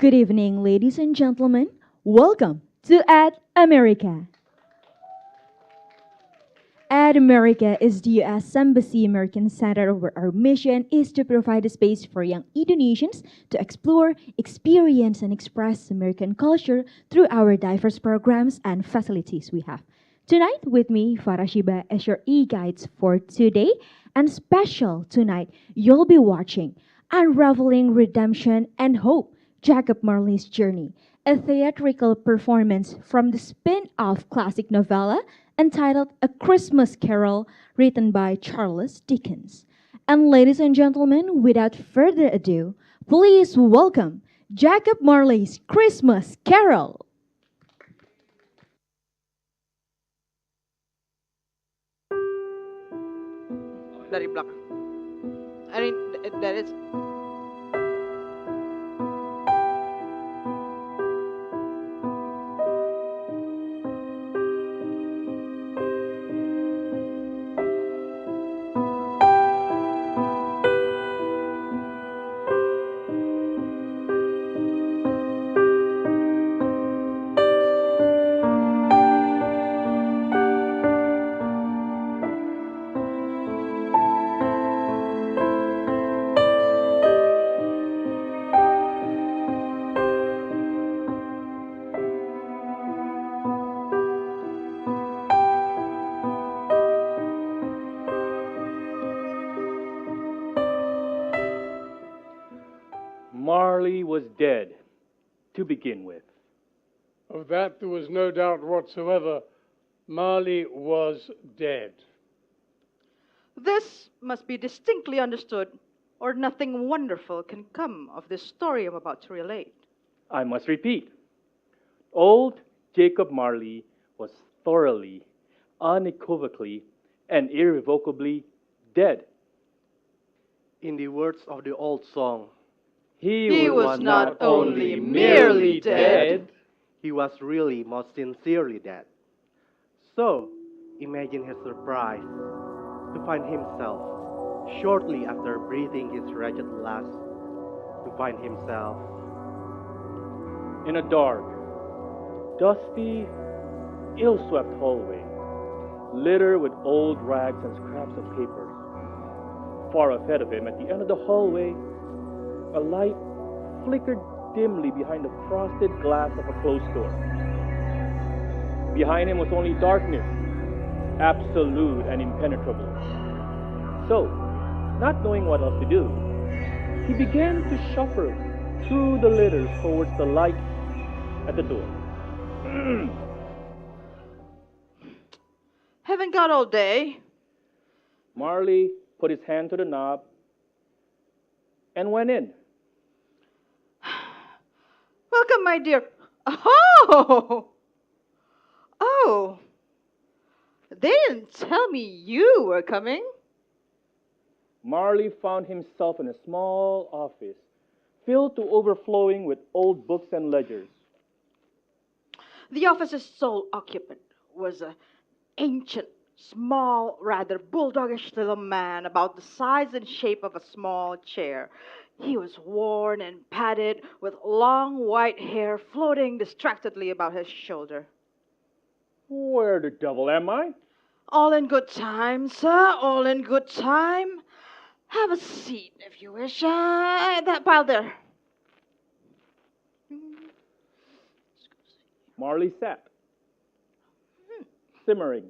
Good evening, ladies and gentlemen. Welcome to Ad America. Ad America is the U.S. Embassy American Center where our mission is to provide a space for young Indonesians to explore, experience, and express American culture through our diverse programs and facilities we have. Tonight with me, Farah Shiba, as your e-guides for today, and special tonight, you'll be watching Unraveling Redemption and Hope, Jacob Marley's Journey, a theatrical performance from the spin-off classic novella entitled A Christmas Carol, written by Charles Dickens. And ladies and gentlemen, without further ado, please welcome Jacob Marley's Christmas Carol. Dari belakang. That is. Marley was dead, to begin with. Of that there was no doubt whatsoever. Marley was dead. This must be distinctly understood, or nothing wonderful can come of this story I'm about to relate. I must repeat, old Jacob Marley was thoroughly, unequivocally, and irrevocably dead. In the words of the old song, He was not only merely dead, he was really most sincerely dead. So, imagine his surprise to find himself, shortly after breathing his wretched last, to find himself In a dark, dusty, ill-swept hallway, littered with old rags and scraps of papers. Far ahead of him, at the end of the hallway, a light flickered dimly behind the frosted glass of a closed door. Behind him was only darkness, absolute and impenetrable. So, not knowing what else to do, he began to shuffle through the litters towards the light at the door. haven't got all day. Marley put his hand to the knob and went in. Welcome, my dear. Oh! Oh! They didn't tell me you were coming. Marley found himself in a small office filled to overflowing with old books and ledgers. The office's sole occupant was an ancient, small, rather bulldogish little man about the size and shape of a small chair. He was worn and padded, with long white hair floating distractedly about his shoulder. Where the devil am I? All in good time, sir, all in good time. Have a seat, if you wish. That pile there. Marley sat, simmering.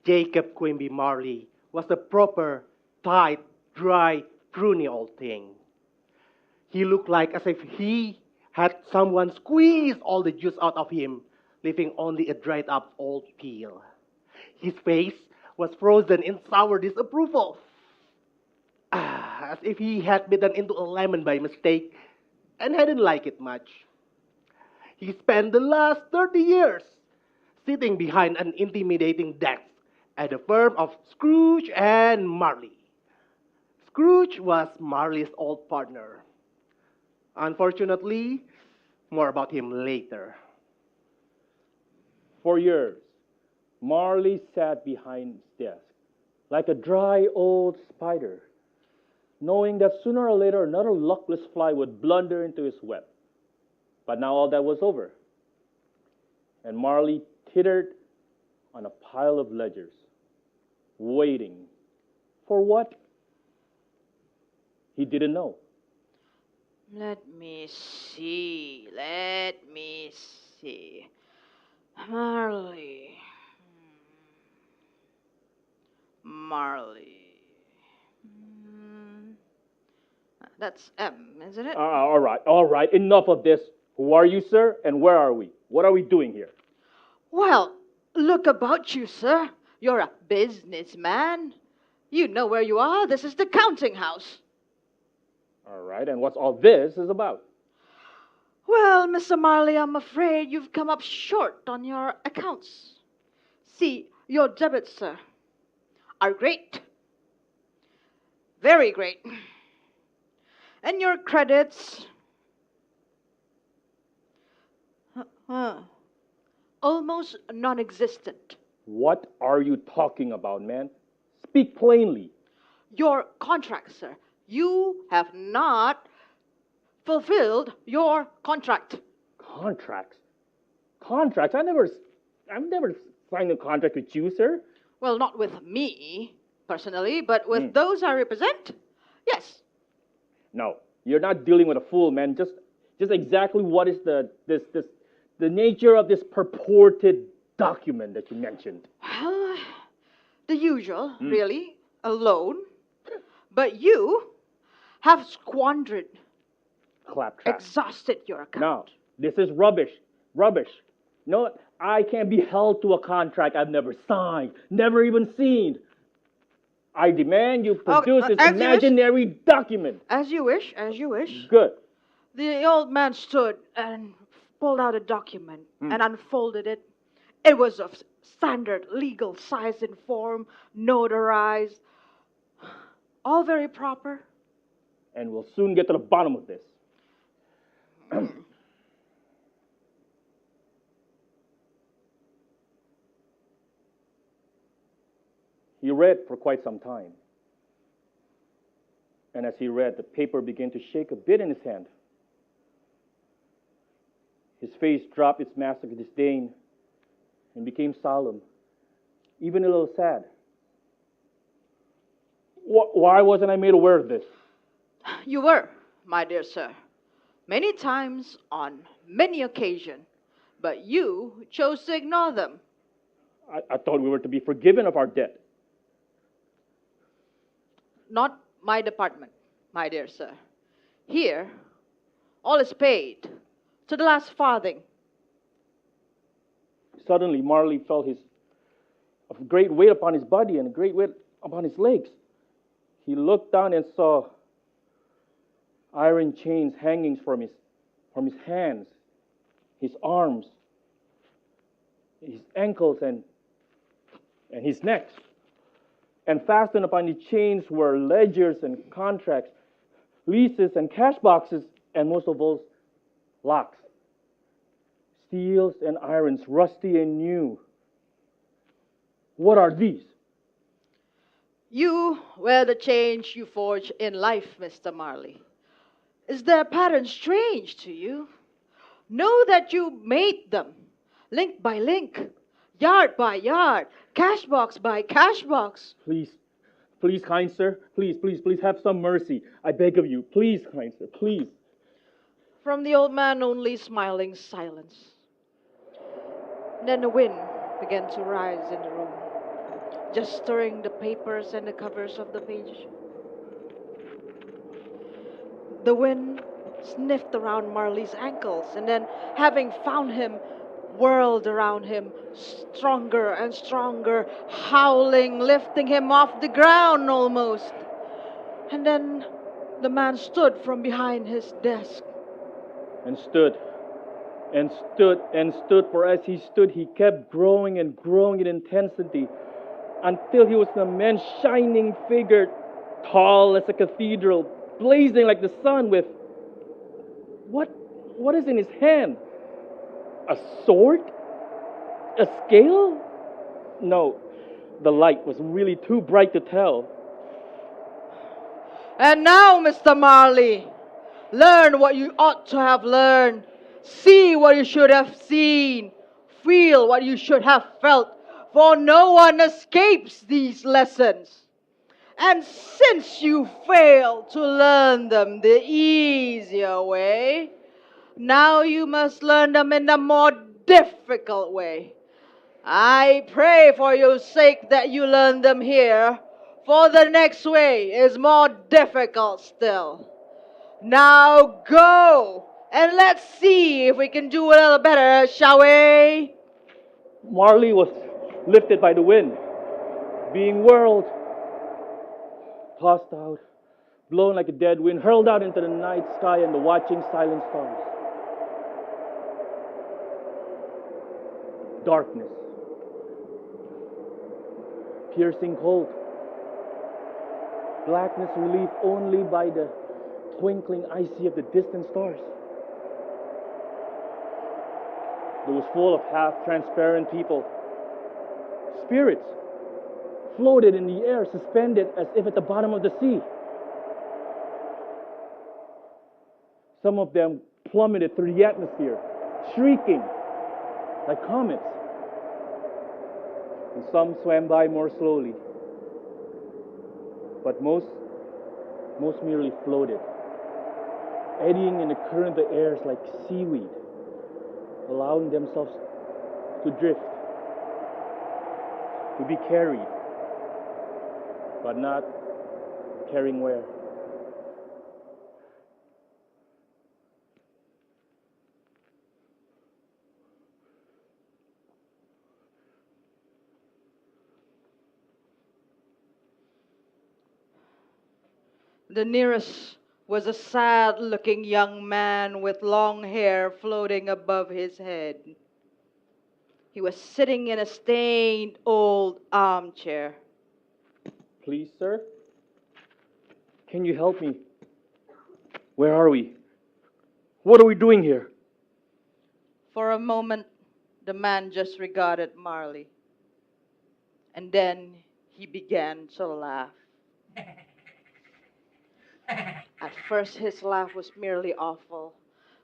Jacob Quimby Marley was a proper, tight, dry, pruny old thing. He looked like as if he had someone squeeze all the juice out of him, leaving only a dried up old peel. His face was frozen in sour disapproval, as if he had bitten into a lemon by mistake and hadn't liked it much. He spent the last 30 years sitting behind an intimidating desk at the firm of Scrooge and Marley. Scrooge was Marley's old partner. Unfortunately, more about him later. For years, Marley sat behind his desk, like a dry old spider, knowing that sooner or later another luckless fly would blunder into his web. But now all that was over, and Marley tittered on a pile of ledgers, waiting for what? He didn't know. Let me see. Marley. Marley. That's M, isn't it? All right, enough of this. Who are you, sir, and where are we? What are we doing here? Well, look about you, sir. You're a businessman. You know where you are. This is the counting house. All right, and what's all this is about? Well, Mr. Marley, I'm afraid you've come up short on your accounts. See, your debits, sir, are great. Very great. And your credits, almost non-existent. What are you talking about, man? Speak plainly. Your contract, sir. You have not fulfilled your contract. Contracts? Contracts? I've never signed a contract with you, sir. Well, not with me, personally, but with those I represent. Yes. No, you're not dealing with a fool, man. Just exactly what is the nature of this purported document that you mentioned? Well, the usual, really, a loan. But you have squandered, Claptrap. exhausted your account. No, this is rubbish. Rubbish. No, I can't be held to a contract I've never signed, never even seen. I demand you produce this as you imaginary document. As you wish, as you wish. Good. The old man stood and pulled out a document and unfolded it. It was of standard legal size and form, notarized, all very proper. And we'll soon get to the bottom of this. He read for quite some time. And as he read, the paper began to shake a bit in his hand. His face dropped its mask of disdain and became solemn, even a little sad. Why wasn't I made aware of this? You were, my dear sir, many times on many occasions, but you chose to ignore them. I thought we were to be forgiven of our debt. Not my department, my dear sir. Here, all is paid to the last farthing. Suddenly, Marley felt a great weight upon his body and a great weight upon his legs. He looked down and saw iron chains hanging from his hands, his arms, his ankles, and his neck. And fastened upon the chains were ledgers and contracts, leases and cash boxes, and most of all, locks. Steels and irons, rusty and new. What are these? You wear the change you forge in life, Mr. Marley. Is their pattern strange to you? Know that you made them, link by link, yard by yard, cash box by cash box. Please, kind sir, please have some mercy. I beg of you, please, kind sir, please. From the old man, only smiling silence. Then the wind began to rise in the room, just stirring the papers and the covers of the page. The wind sniffed around Marley's ankles, and then, having found him, whirled around him, stronger and stronger, howling, lifting him off the ground almost. And then the man stood from behind his desk. And stood, for as he stood, he kept growing and growing in intensity until he was an immense shining figure, tall as a cathedral, blazing like the sun with... What is in his hand? A sword? A scale? No, The light was really too bright to tell. And now, Mr. Marley, learn what you ought to have learned. See what you should have seen. Feel what you should have felt. For no one escapes these lessons. And since you failed to learn them the easier way, now you must learn them in a more difficult way. I pray for your sake that you learn them here, for the next way is more difficult still. Now go, and let's see if we can do a little better, shall we? Marley was lifted by the wind, being whirled, tossed out, blown like a dead wind, hurled out into the night sky and the watching silent stars. Darkness, piercing cold, blackness relieved only by the twinkling icy of the distant stars. It was full of half-transparent people. Spirits floated in the air, suspended as if at the bottom of the sea. Some of them plummeted through the atmosphere, shrieking like comets. And some swam by more slowly. But most merely floated, eddying in the current of the airs like seaweed, allowing themselves to drift, to be carried, but not carrying where. The nearest was a sad-looking young man with long hair floating above his head. He was sitting in a stained old armchair. Please, sir? Can you help me? Where are we? What are we doing here? For a moment, the man just regarded Marley. And then he began to laugh. At first, his laugh was merely awful,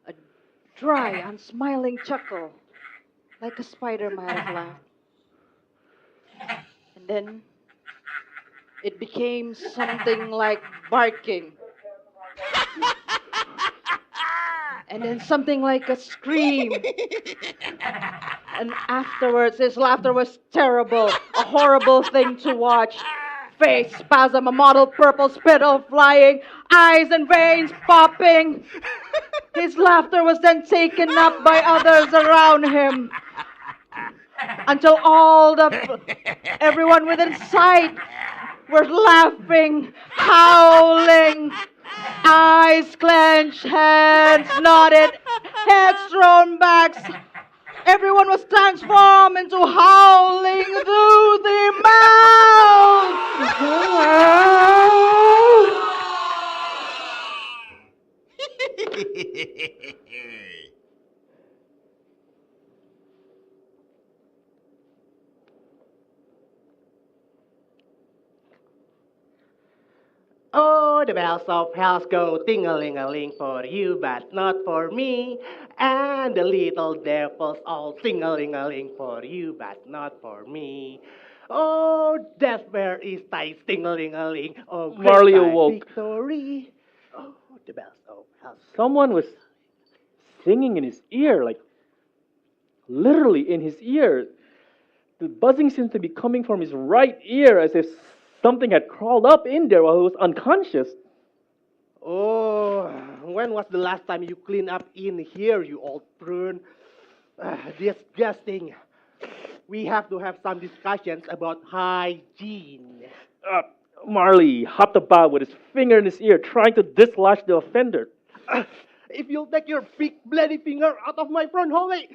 a dry, unsmiling chuckle, like a spider might have laughed. And then it became something like barking. And then something like a scream. And afterwards, his laughter was terrible, a horrible thing to watch. Face spasm, a mottled purple spittle flying, eyes and veins popping. His laughter was then taken up by others around him, until everyone within sight were laughing, howling, eyes clenched, hands knotted, heads thrown back. Everyone was transformed into howling through the mouth. Oh, the bells of hell go ting-a-ling-a-ling for you, but not for me. And the little devils all ting-a-ling-a-ling for you, but not for me. Oh, death, where is thy ting-a-ling-a-ling? Oh, great Marley thy awoke. victory. Oh, the bells of hell. Someone was singing in his ear, like literally in his ear. The buzzing seemed to be coming from his right ear, as if something had crawled up in there while he was unconscious. Oh, when was the last time you cleaned up in here, you old prune? Disgusting. We have to have some discussions about hygiene. Marley hopped about with his finger in his ear, trying to dislodge the offender. If you'll take your big bloody finger out of my front hallway,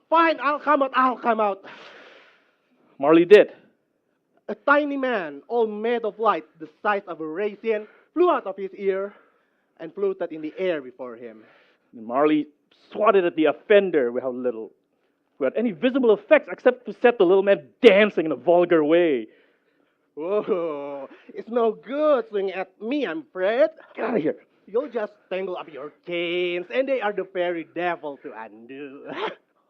fine, I'll come out. Marley did. A tiny man, all made of light, the size of a raisin, flew out of his ear and floated in the air before him. Marley swatted at the offender with how little. without any visible effects except to set the little man dancing in a vulgar way. Whoa, it's no good swinging at me, I'm afraid. Get out of here. You'll just tangle up your chains, and they are the very devil to undo.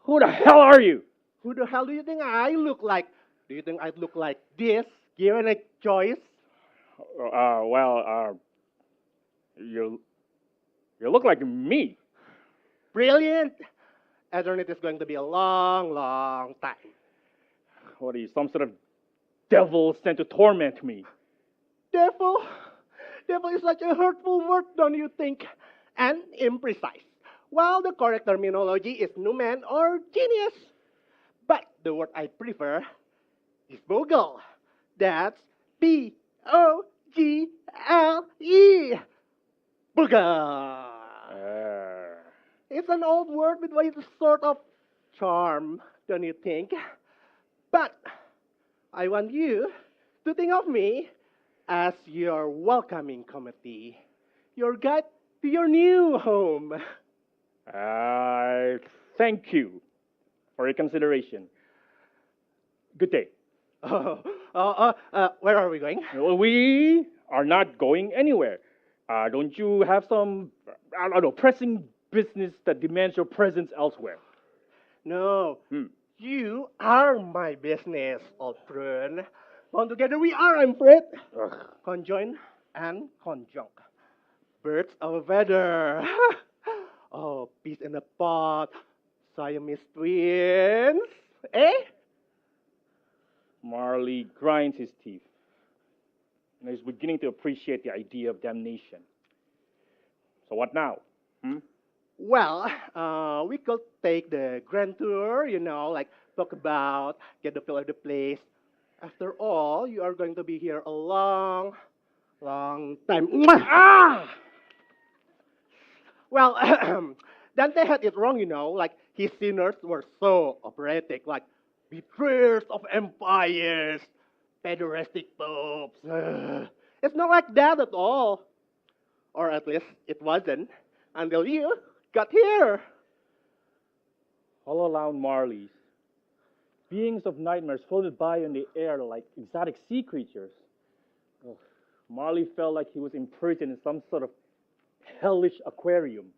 Who the hell are you? Who the hell do you think I look like? Do you think I'd look like this, given a choice? You look like me. Brilliant! Eternity is going to be a long, long time. What are you, some sort of devil sent to torment me? Devil? Devil is such a hurtful word, don't you think? And imprecise. While the correct terminology is numen or genius. But the word I prefer is bogle. That's Bogle. Bogle. It's an old word with a sort of charm, don't you think? But I want you to think of me as your welcoming committee, your guide to your new home. Thank you for your consideration. Good day. Where are we going? Well, we are not going anywhere. Don't you have some, I don't know, pressing business that demands your presence elsewhere? No. You are my business, old prune. Bound together we are, I'm afraid. Conjoined and conjunct. Birds of a feather. Oh, peas in a pod. Siamese twins. Eh? Marley grinds his teeth and is beginning to appreciate the idea of damnation. So what now? Well, we could take the grand tour, talk about, get the feel of the place. After all, you are going to be here a long, long time. Ah! Well, Dante had it wrong, his sinners were so operatic, like betrayers of empires, pederastic popes. It's not like that at all. Or at least it wasn't until you got here. All around Marley's, beings of nightmares floated by in the air like exotic sea creatures. Marley felt like he was imprisoned in some sort of hellish aquarium.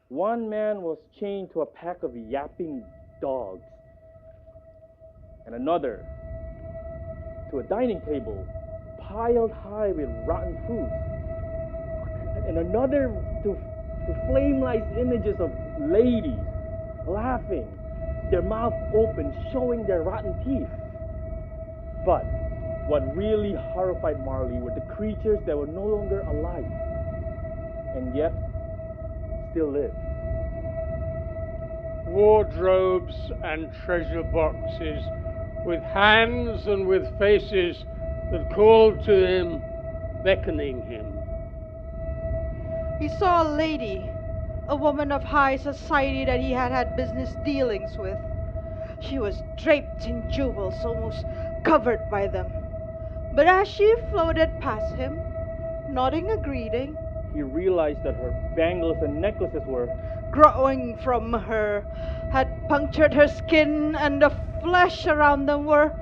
One man was chained to a pack of yapping dogs, and another to a dining table piled high with rotten foods, and another to flame-like images of ladies laughing, their mouth open, showing their rotten teeth. But what really horrified Marley were the creatures that were no longer alive, and yet still live. Wardrobes and treasure boxes with hands and with faces that called to him, beckoning him. He saw a lady, a woman of high society that he had had business dealings with. She was draped in jewels, almost covered by them. But as she floated past him, nodding a greeting, He realized that her bangles and necklaces were growing from her, had punctured her skin, and the flesh around them were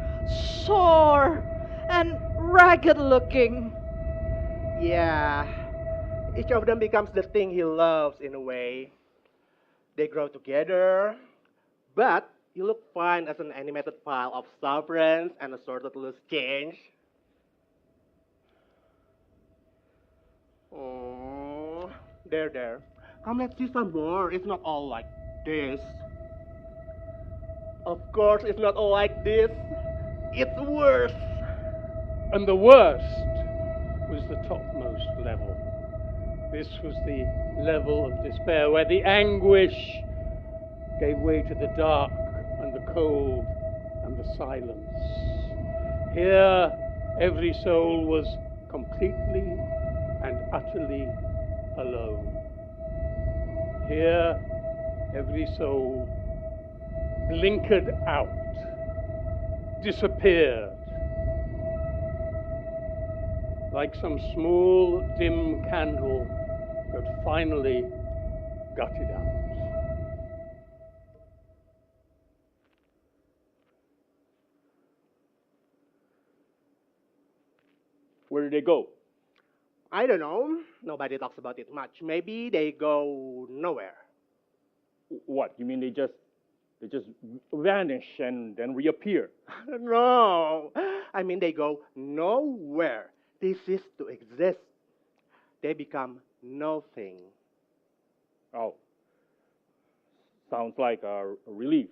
sore and ragged looking. Yeah, each of them becomes the thing he loves in a way. They grow together, but you look fine as an animated pile of sovereigns and assorted loose change. Oh, there. Come, let's see some more. It's not all like this. Of course, it's not all like this. It's worse. And the worst was the topmost level. This was the level of despair where the anguish gave way to the dark and the cold and the silence. Here, every soul was completely and utterly alone. Here, every soul blinkered out, disappeared, like some small, dim candle that finally gutted out. Where do they go? I don't know. Nobody talks about it much. Maybe they go nowhere. What? You mean they just vanish and then reappear? No, I mean they go nowhere. They cease to exist. They become nothing. Oh, sounds like relief.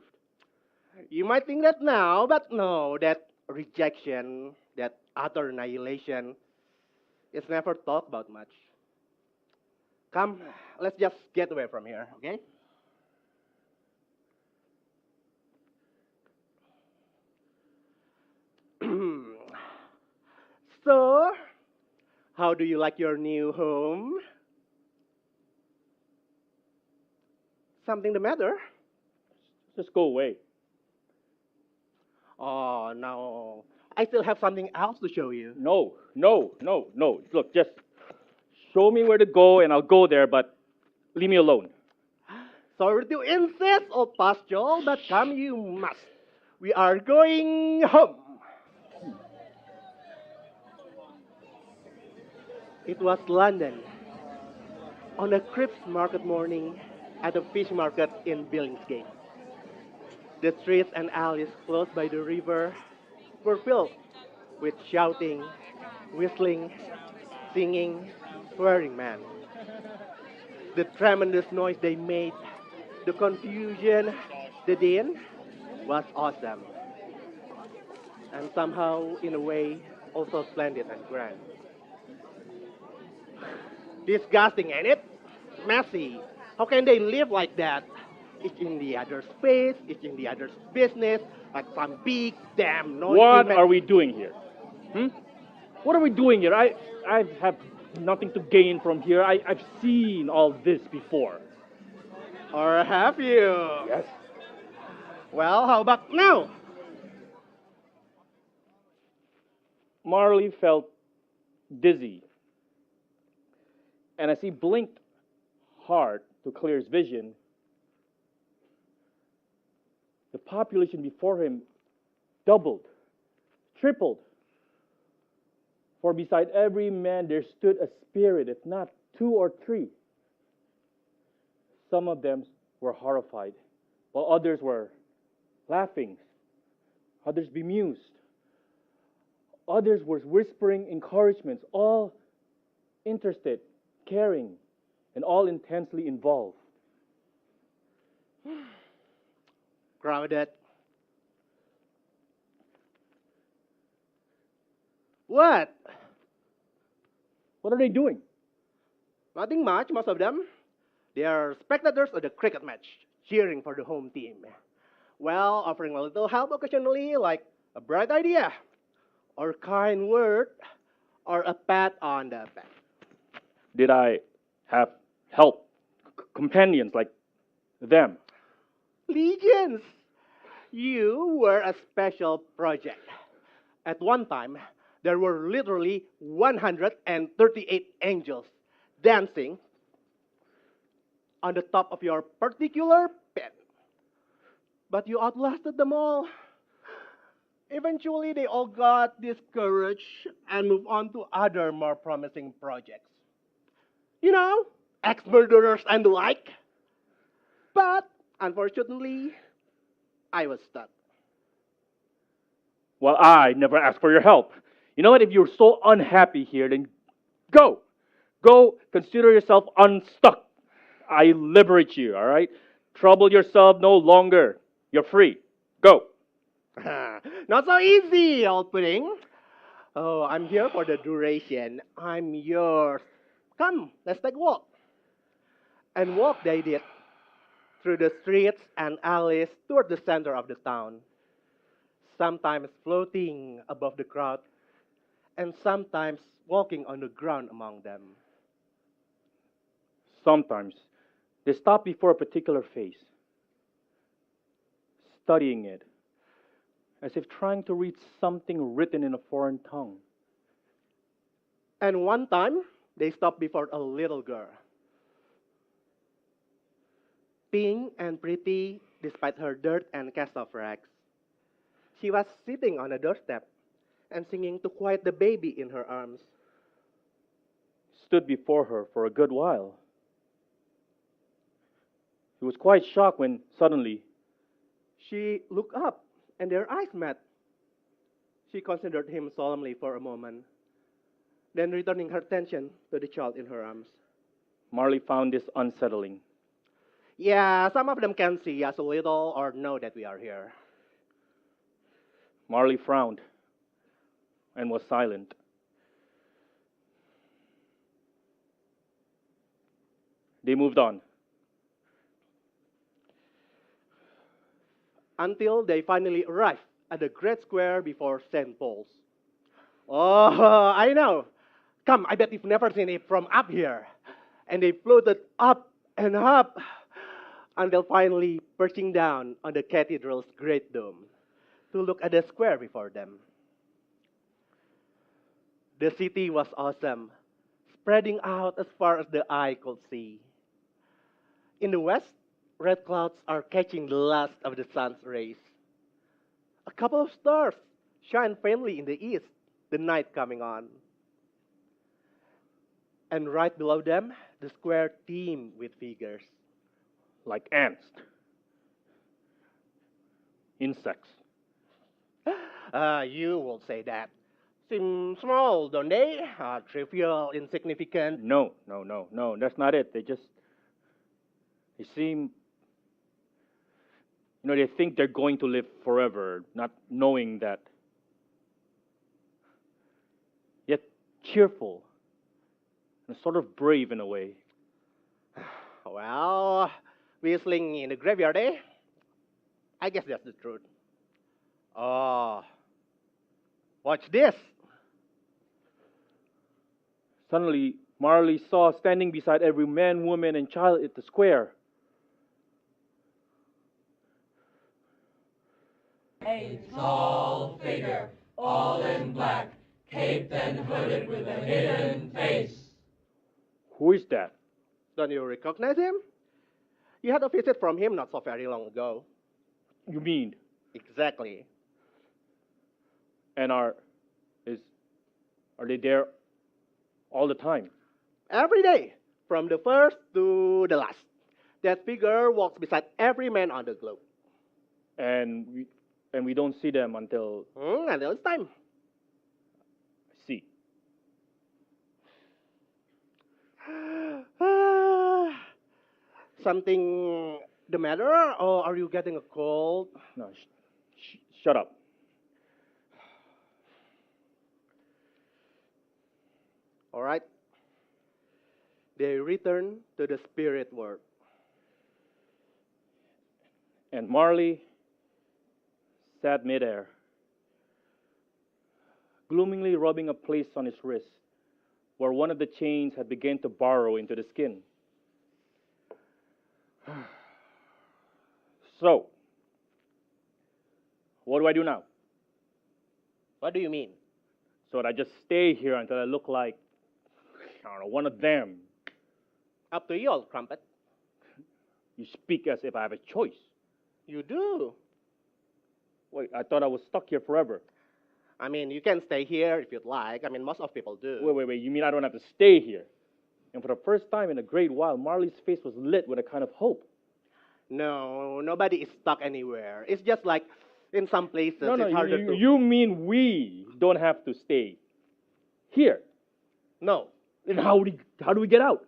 You might think that now, but no, that rejection, that utter annihilation, is never talked about much. Come, let's just get away from here, okay? So, how do you like your new home? Something the matter? Just go away. Oh, no. I still have something else to show you. No. Look, just show me where to go and I'll go there, but leave me alone. Sorry to insist, old Pastor, but come you must. We are going home. It was London, on a crisp market morning at a fish market in Billingsgate. The streets and alleys close by the river were filled with shouting, whistling, singing, swearing men. The tremendous noise they made, the confusion, the din, was awesome. And somehow, in a way, also splendid and grand. Disgusting, ain't it? Messy. How can they live like that? Each in the other's space, each in the other's business, like some big damn noisy What man. are we doing here? What are we doing here? I have nothing to gain from here. I've seen all this before. Or have you? Yes. Well, how about now? Marley felt dizzy. And as he blinked hard to clear his vision, the population before him doubled, tripled. For beside every man there stood a spirit, if not two or three. Some of them were horrified, while others were laughing, others bemused, others were whispering encouragements, all interested, caring, and all intensely involved. Crowded. What? What are they doing? Nothing much, most of them. They are spectators of the cricket match, cheering for the home team. Well, offering a little help occasionally, like a bright idea, or a kind word, or a pat on the back. Did I have help, companions like them? Legions! You were a special project. At one time, there were literally 138 angels dancing on the top of your particular pen. But you outlasted them all. Eventually, they all got discouraged and moved on to other more promising projects. You know, ex-murderers and the like. But, unfortunately, I was stuck. Well, I never asked for your help. You know what? If you're so unhappy here, then go. Go, consider yourself unstuck. I liberate you, all right? Trouble yourself no longer. You're free. Go. Not so easy, old pudding. Oh, I'm here for the duration. I'm yours. Come, let's take a walk. And walk they did, through the streets and alleys toward the center of the town. Sometimes floating above the crowd, and sometimes walking on the ground among them. Sometimes they stop before a particular face, studying it, as if trying to read something written in a foreign tongue. And one time, they stopped before a little girl. Pink and pretty despite her dirt and cast off rags. She was sitting on a doorstep and singing to quiet the baby in her arms. stood before her for a good while. He was quite shocked when suddenly She looked up, and their eyes met. She considered him solemnly for a moment, then returning her attention to the child in her arms. Marley found this unsettling. Yeah, some of them can see us a little or know that we are here. Marley frowned and was silent. They moved on. Until they finally arrived at the great square before St. Paul's. Oh, I know. Come, I bet you've never seen it from up here. And they floated up and up until finally perching down on the cathedral's great dome to look at the square before them. The city was awesome, spreading out as far as the eye could see. In the west, red clouds are catching the last of the sun's rays. A couple of stars shine faintly in the east, the night coming on. And right below them, the square teemed with figures. Like ants. Insects. You will say that. Seem small, don't they? Trivial, insignificant. No. That's not it. They seem, they think they're going to live forever, not knowing that. Yet cheerful and sort of brave in a way. Well, whistling in the graveyard, eh? I guess that's the truth. Oh, watch this. Suddenly, Marley saw standing beside every man, woman, and child at the square A tall figure, all in black, caped and hooded with a hidden face. Who is that? Don't you recognize him? You had a visit from him not so very long ago. You mean? Exactly. And are they there all the time? Every day, from the first to the last. That figure walks beside every man on the globe. And we don't see them until Until it's time. I see. Something the matter, or are you getting a cold? No, shut up. All right. They return to the spirit world. And Marley sat midair, gloomily rubbing a place on his wrist where one of the chains had begun to burrow into the skin. So, what do I do now? What do you mean? So that I just stay here until I look like, I don't know, one of them. Up to you, old crumpet. You speak as if I have a choice. You do. Wait, I thought I was stuck here forever. I mean, you can stay here if you'd like. I mean, most of people do. Wait, you mean I don't have to stay here? And for the first time in a great while, Marley's face was lit with a kind of hope. No, nobody is stuck anywhere. It's just like in some places No, it's harder to... you mean we don't have to stay here? No. Then how do we get out?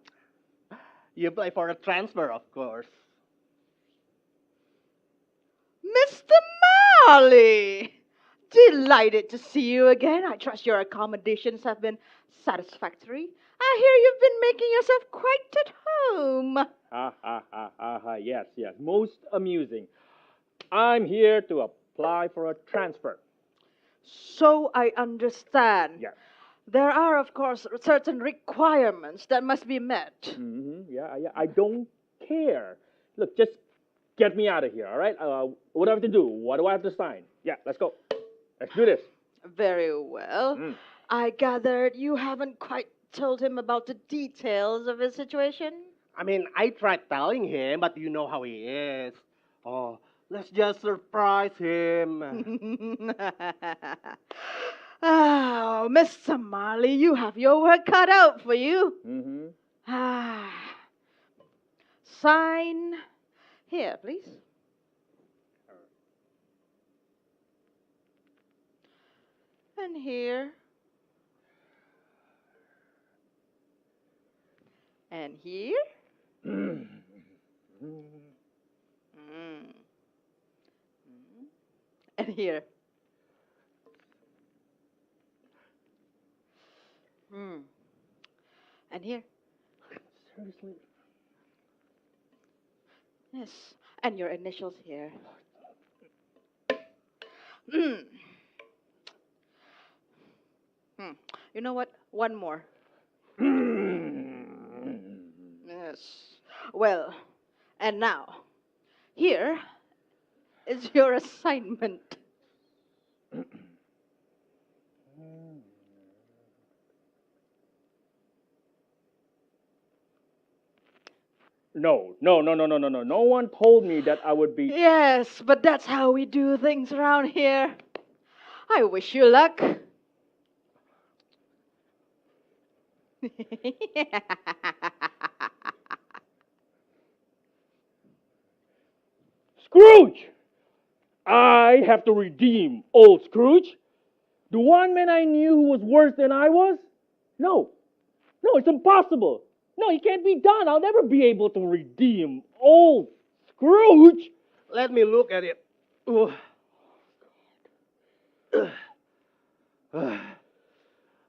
You apply for a transfer, of course. Mr. Marley! Delighted to see you again. I trust your accommodations have been satisfactory. I hear you've been making yourself quite at home. Yes. Most amusing. I'm here to apply for a transfer. So I understand. Yes. There are, of course, certain requirements that must be met. Yeah. I don't care. Look, just get me out of here, all right? What do I have to do? What do I have to sign? Yeah, let's go. Let's do this. Very well. I gathered you haven't quite told him about the details of his situation. I mean, I tried telling him, but you know how he is. Oh, let's just surprise him. Oh, Mr. Marley, you have your work cut out for you. Mm-hmm. Ah. Sign here, please. And here. And here. Mm. Mm. And here. Mm. And here. Seriously? Yes. And your initials here. Mm. Hmm. You know what? One more. Yes. Well, and now, here is your assignment. No, no, no, no, no, no, no. No one told me that I would be. Yes, but that's how we do things around here. I wish you luck. Scrooge! I have to redeem old Scrooge? The one man I knew who was worse than I was? No. No, it's impossible. No, it can't be done. I'll never be able to redeem old Scrooge. Let me look at it. Ooh.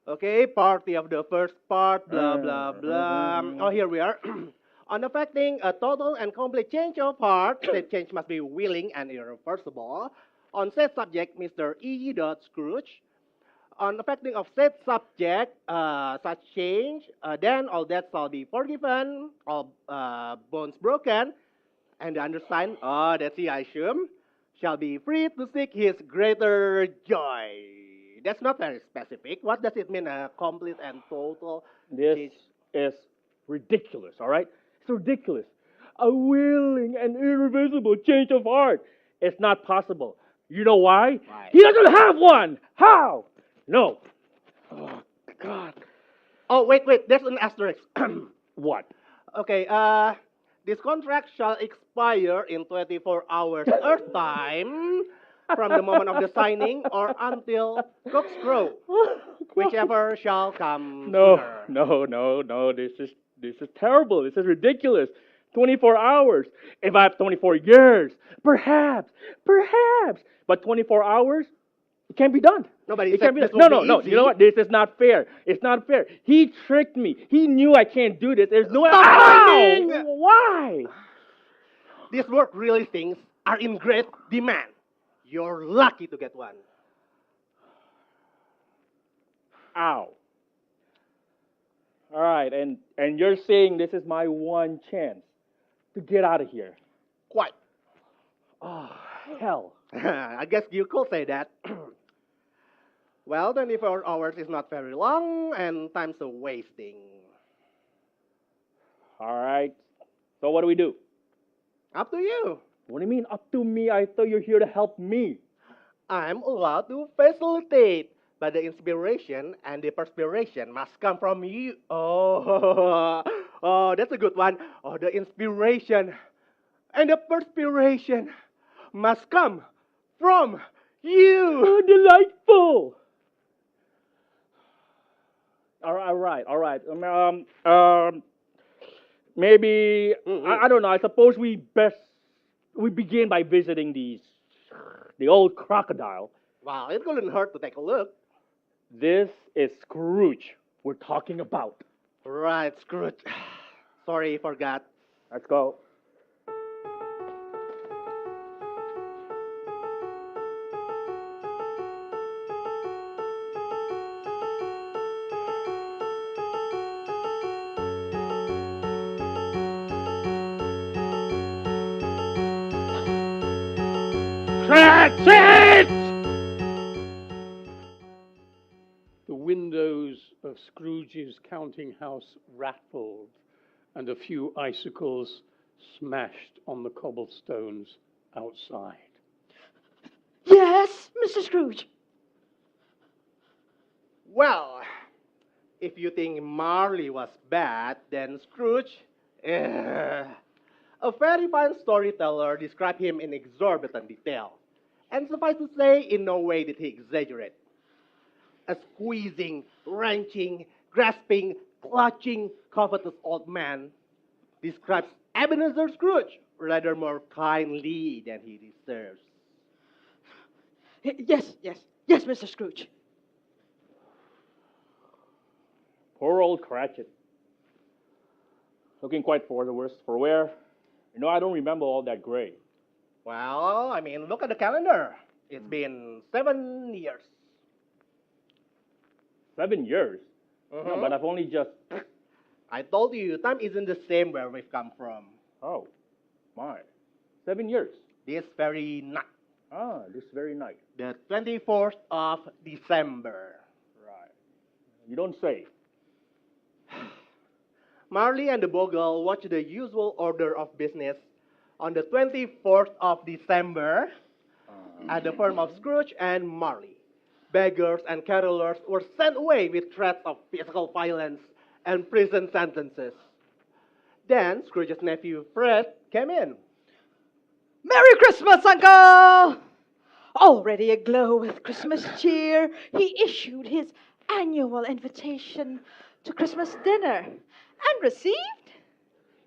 Okay, party of the first part, blah, blah, blah. Oh, here we are. On affecting a total and complete change of heart, said change must be willing and irreversible. On said subject, Mr. E. Scrooge. On affecting of said subject, such change, then all debts shall be forgiven, all bones broken, and the undersigned, that's he, I assume, shall be free to seek his greater joy. That's not very specific. What does it mean, a complete and total This change? is ridiculous, all right? It's ridiculous. A willing and irreversible change of heart. It's not possible. You know why? Why? He doesn't have one. How? No. Oh, God. Oh, wait, there's an asterisk. What? Okay, this contract shall expire in 24 hours Earth time from the moment of the signing or until cocks crow, whichever shall come No, sooner. no. This is terrible. This is ridiculous. 24 hours. If I have 24 years, perhaps. But 24 hours, it can't be done. Nobody It said can't be this done. will be No. easy. You know what? This is not fair. It's not fair. He tricked me. He knew I can't do this. There's no way. Stop How? whining! Why? These work really things are in great demand. You're lucky to get one. Ow. All right, and you're saying this is my one chance to get out of here. Quite. Oh, hell. I guess you could say that. Well, 24 hours is not very long, and time's a wasting. All right. So what do we do? Up to you. What do you mean up to me? I thought you're here to help me. I'm allowed to facilitate, but the inspiration and the perspiration must come from you. Oh, that's a good one. Oh, the inspiration and the perspiration must come from you. Oh, delightful. All right. Maybe I don't know. I suppose we begin by visiting the old crocodile. Well, it couldn't hurt to take a look. This is Scrooge we're talking about. Right, Scrooge. Sorry, forgot. Let's go. That's it! The windows of Scrooge's counting house rattled, and a few icicles smashed on the cobblestones outside. Yes, Mr. Scrooge. Well, if you think Marley was bad, then Scrooge, a very fine storyteller, described him in exorbitant detail. And suffice to say, in no way did he exaggerate. A squeezing, wrenching, grasping, clutching, covetous old man describes Ebenezer Scrooge rather more kindly than he deserves. Yes, Mr. Scrooge. Poor old Cratchit. Looking quite for the worse for wear. I don't remember all that gray. Well, look at the calendar. It's been 7 years. 7 years? No, but I've only just... I told you, time isn't the same where we've come from. Oh, my. 7 years. This very night. This very night. The 24th of December. Right. You don't say. Marley and the Bogle watched the usual order of business on the 24th of December at the firm of Scrooge and Marley. Beggars and carolers were sent away with threats of physical violence and prison sentences. Then Scrooge's nephew Fred came in. Merry Christmas, Uncle! Already aglow with Christmas cheer, he issued his annual invitation to Christmas dinner and received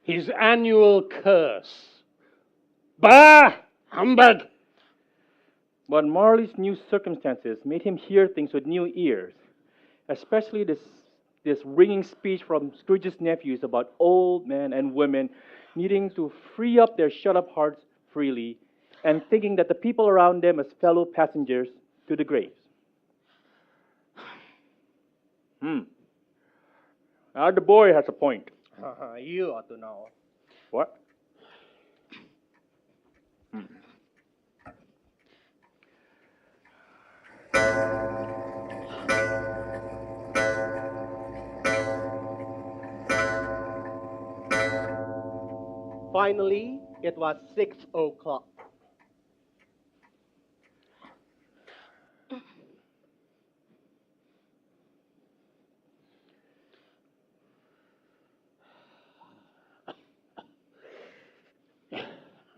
His annual curse. Bah! Humbug! But Marley's new circumstances made him hear things with new ears, especially this ringing speech from Scrooge's nephews about old men and women needing to free up their shut-up hearts freely and thinking that the people around them as fellow passengers to the graves. Now the boy has a point. You ought to know. What? Finally, it was 6 o'clock.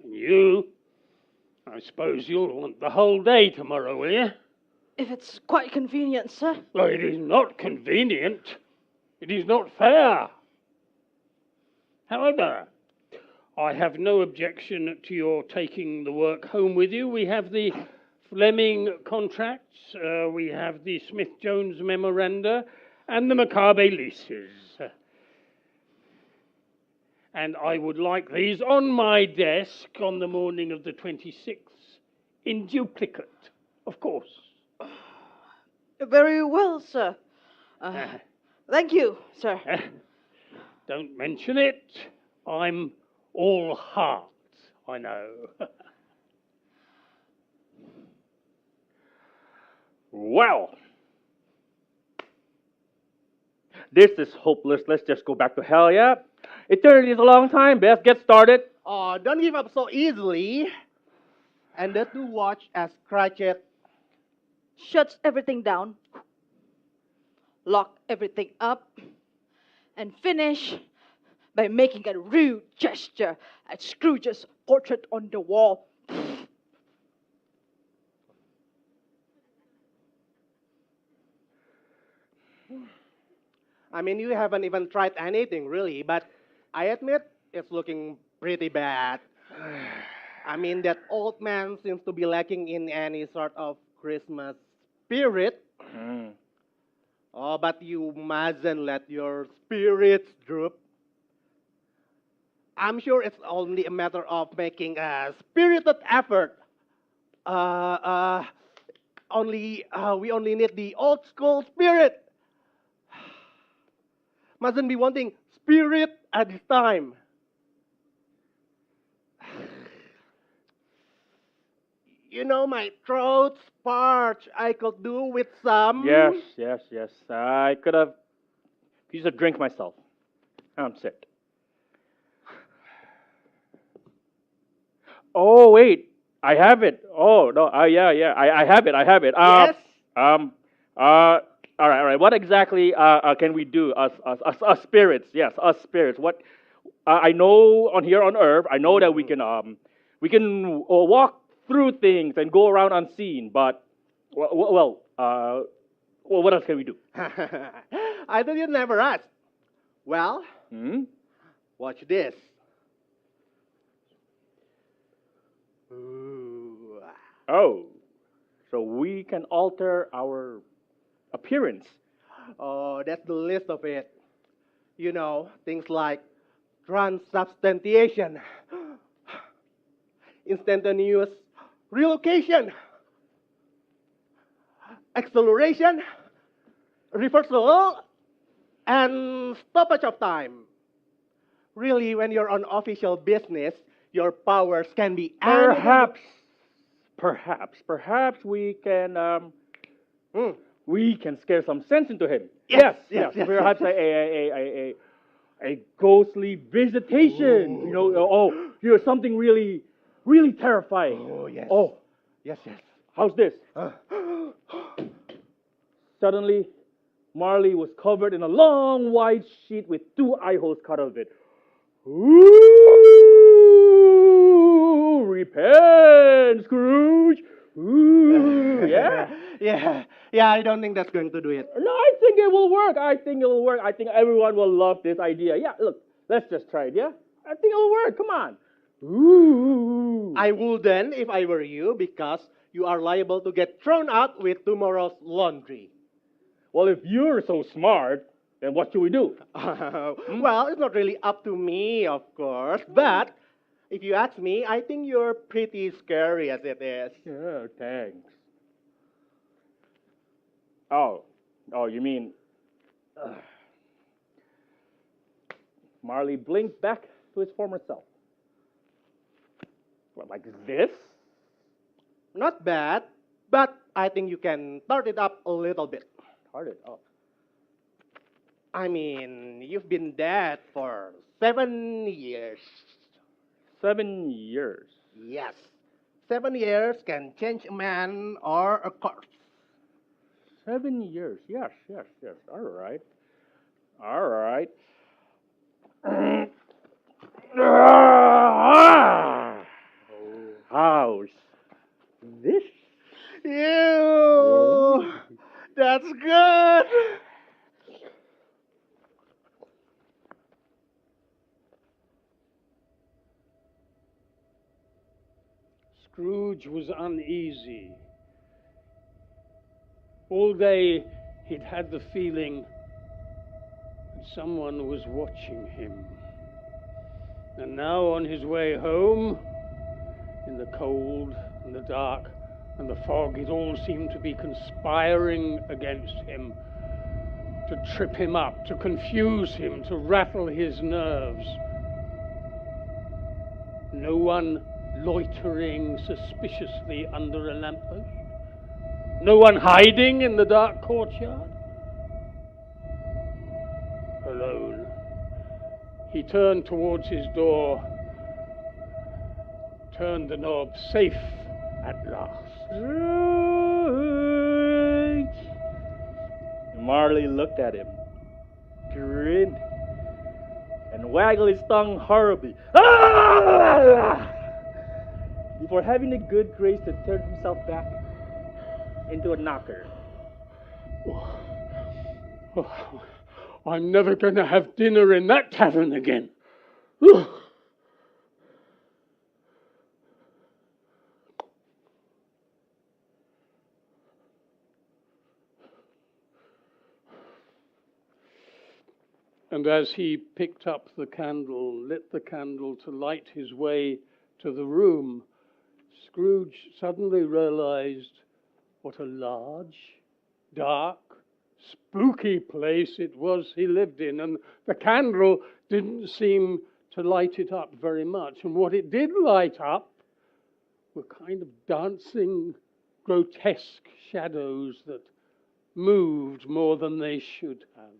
You? I suppose you'll want the whole day tomorrow, will you? if it's quite convenient, sir. Well, it is not convenient. It is not fair. However, I have no objection to your taking the work home with you. We have the Fleming contracts, we have the Smith-Jones memoranda, and the Macabre leases. And I would like these on my desk on the morning of the 26th, in duplicate, of course. Very well, sir. Thank you, sir. Don't mention it. I'm all heart, I know. Well, this is hopeless. Let's just go back to hell, yeah? Eternity is a long time. Best get started. Oh, don't give up so easily. And the two watch as Cratchit Shuts everything down, lock everything up, and finish by making a rude gesture at Scrooge's portrait on the wall. I mean, you haven't even tried anything, really, but I admit it's looking pretty bad. I mean, that old man seems to be lacking in any sort of Christmas spirit. Oh, but you mustn't let your spirits droop. I'm sure it's only a matter of making a spirited effort. We only need the old school spirit. Mustn't be wanting spirit at this time. You know, my throat's parched. I could do with some. Yes. I could have used a drink myself. I'm sick. Oh, wait. I have it. Oh, no. Yeah. I have it. Yes? All right. What exactly can we do? Us spirits. Yes, us spirits. What I know on here on Earth, I know that we can walk through things and go around unseen. But well, what else can we do? I thought you'd never ask. Well, Hmm? watch this. Ooh. Oh, so we can alter our appearance. Oh, that's the list of it. You know, things like transubstantiation, instantaneous relocation, acceleration, reversal, and stoppage of time. Really, when you're on official business, your powers can be anything. Perhaps Hmm. we can scare some sense into him. Yes. Perhaps a ghostly visitation. You know, something really, really terrifying. Oh, yes. Oh, Yes. how's this? Uh, Suddenly, Marley was covered in a long white sheet with two eye holes cut out of it. Ooh, repent, Scrooge. Ooh, yeah. yeah, I don't think that's going to do it. No, I think it will work. I think everyone will love this idea. Yeah, look, let's just try it, yeah? I think it'll work. Come on. Ooh. I wouldn't if I were you because you are liable to get thrown out with tomorrow's laundry. Well, if you're so smart, then what should we do? Well, it's not really up to me, of course, but if you ask me, I think you're pretty scary as it is. Yeah, thanks. Oh, you mean... Marley blinked back to his former self. What, like this? Not bad, but I think you can start it up a little bit. Start it up. I mean, you've been dead for 7 years. 7 years. Yes. 7 years can change a man or a corpse. 7 years. Yes. All right. How's this? Ew! That's good! Scrooge was uneasy. All day he'd had the feeling that someone was watching him. And now on his way home, in the cold and the dark and the fog, it all seemed to be conspiring against him, to trip him up, to confuse him, to rattle his nerves. No one loitering suspiciously under a lamppost? No one hiding in the dark courtyard? Alone. He turned towards his door, turned the knob, safe at last. Marley looked at him, grinned, and waggled his tongue horribly. Before having the good grace to turn himself back into a knocker. Oh, I'm never going to have dinner in that tavern again. And as he picked up the candle, lit the candle to light his way to the room, Scrooge suddenly realized what a large, dark, spooky place it was he lived in. And the candle didn't seem to light it up very much. And what it did light up were kind of dancing, grotesque shadows that moved more than they should have.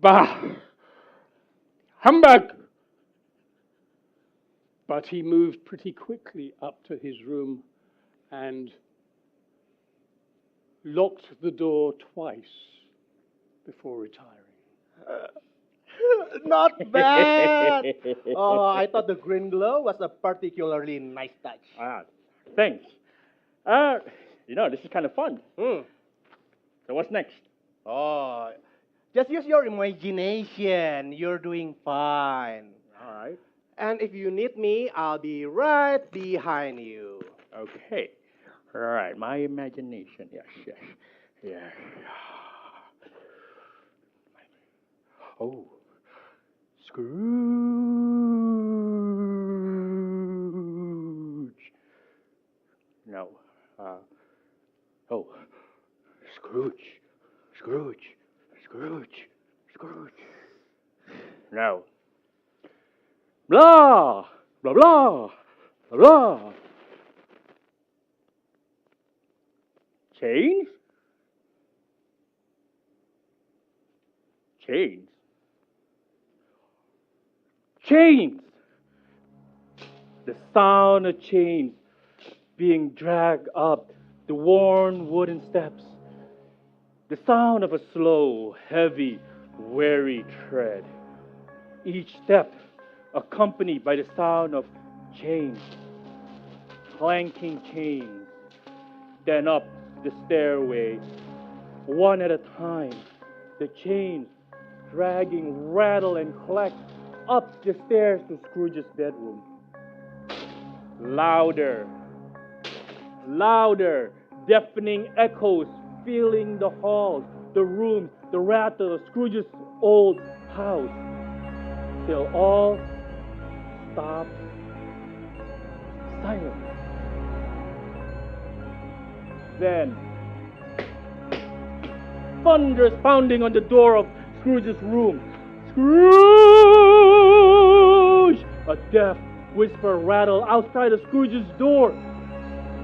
Bah! Humbug! But he moved pretty quickly up to his room and locked the door twice before retiring. Not bad. Oh, I thought the green glow was a particularly nice touch. Thanks. This is kind of fun. Hmm. So what's next? Oh, just use your imagination. You're doing fine. All right. And if you need me, I'll be right behind you. Okay. All right. My imagination. Yes. Yeah. Oh. Scrooge. No. Scrooge. No. Blah, blah, blah, blah, blah. Chains? The sound of chains being dragged up the worn wooden steps. The sound of a slow, heavy, weary tread. Each step accompanied by the sound of chains, clanking chains. Then up the stairway, one at a time, the chains dragging rattle and clack up the stairs to Scrooge's bedroom. Louder, deafening echoes filling the halls, the rooms, the rattle of Scrooge's old house, till all stop silent. Then, thunderous pounding on the door of Scrooge's room. Scrooge! A deaf whisper rattled outside of Scrooge's door.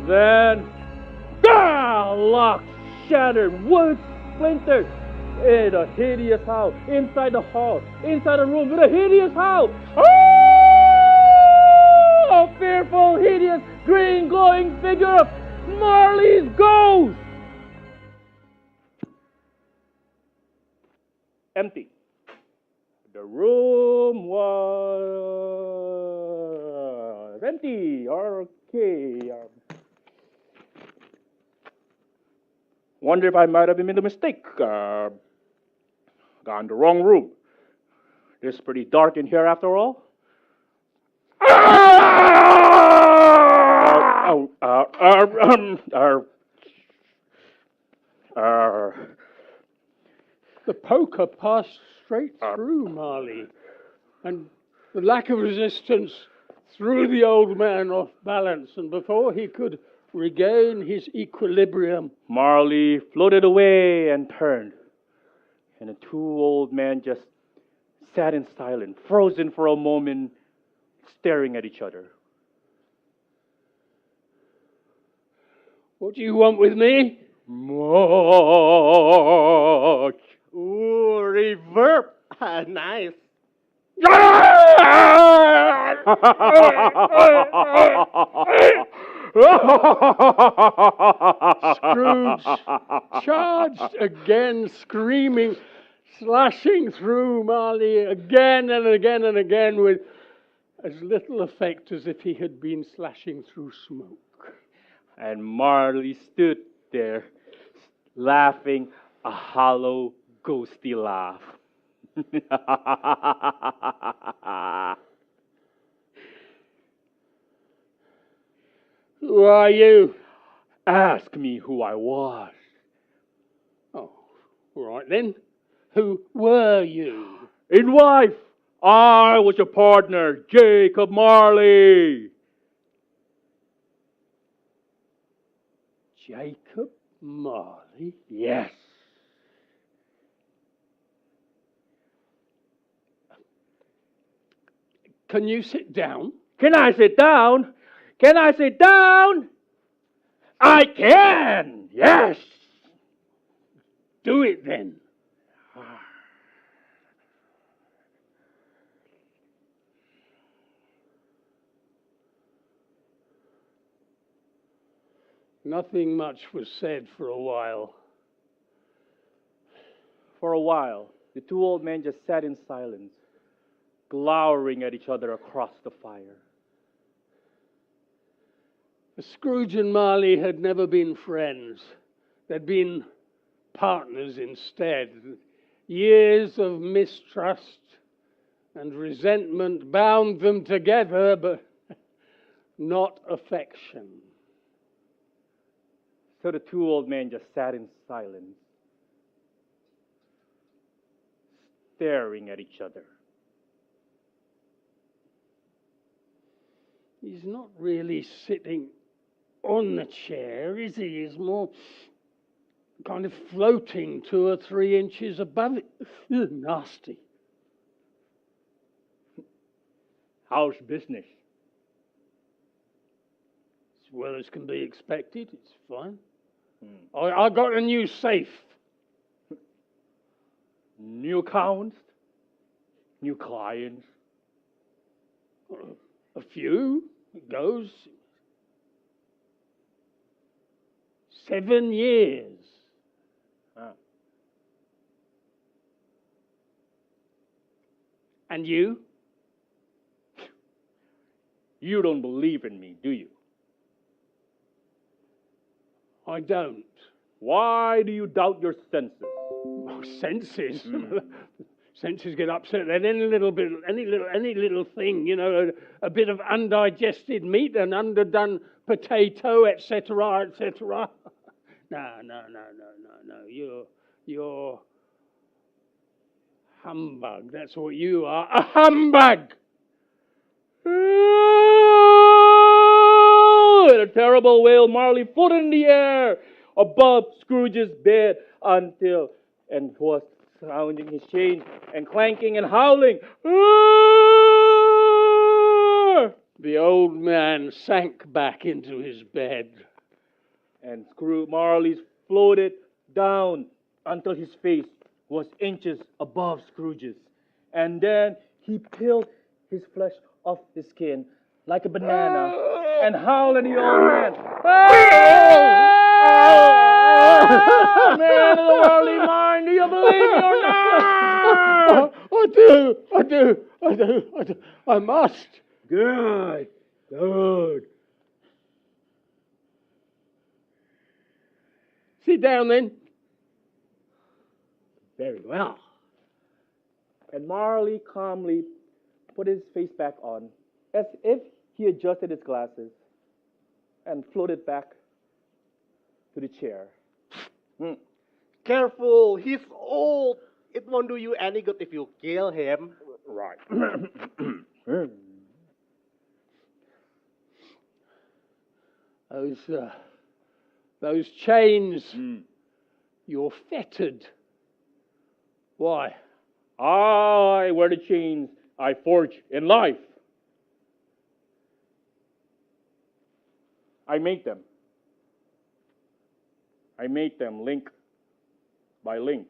Then, lock shattered, wood splintered. In a hideous howl, inside the hall, inside the room, with a hideous howl. Oh! A fearful, hideous, green, glowing figure of Marley's ghost! Empty. The room was empty. Okay. Wonder if I might have made a mistake. Gone the wrong room. It's pretty dark in here after all. The poker passed straight through Marley, and the lack of resistance threw the old man off balance, and before he could regain his equilibrium, Marley floated away and turned, and the two old men just sat in silence, frozen for a moment, staring at each other. "What do you want with me?" Much. Ooh, reverb. Nice. Scrooge charged again, screaming, slashing through Marley again and again and again with as little effect as if he had been slashing through smoke. And Marley stood there, laughing a hollow, ghosty laugh. "Who are you?" Ask me who I was. "Oh, all right then. Who were you?" In life, I was your partner, Jacob Marley. "Jacob Marley?" Yes. "Can you sit down?" Can I sit down? I can! Yes! "Do it then." Nothing much was said for a while. For a while, the two old men just sat in silence, glowering at each other across the fire. Scrooge and Marley had never been friends. They'd been partners instead. Years of mistrust and resentment bound them together, but not affection. So the two old men just sat in silence, staring at each other. He's not really sitting on the chair, is he? He's more kind of floating 2 or 3 inches above it. Ugh, nasty. How's business? As well as can be expected, it's fine. I got a new safe. New accounts? New clients? A few. It goes. 7 years. And you? You don't believe in me, do you? I don't. Why do you doubt your senses? Oh, senses? Senses get upset at any little thing, you know, a bit of undigested meat, an underdone potato, etc., etc. No. You're humbug. That's what you are. A humbug! And a terrible wail, Marley put in the air above Scrooge's bed and was sounding his chain and clanking and howling. The old man sank back into his bed. And Marley floated down until his face was inches above Scrooge's. And then he peeled his flesh off his skin like a banana and howled at the old man. Man of the worldly mind, do you believe me or not? I do. I must. Good. Sit down then. Very well. And Marley calmly put his face back on, as if he adjusted his glasses and floated back to the chair. Careful, he's old. It won't do you any good if you kill him. Right. Those chains, you're fettered. Why? I wear the chains I forge in life. I make them. Link by link,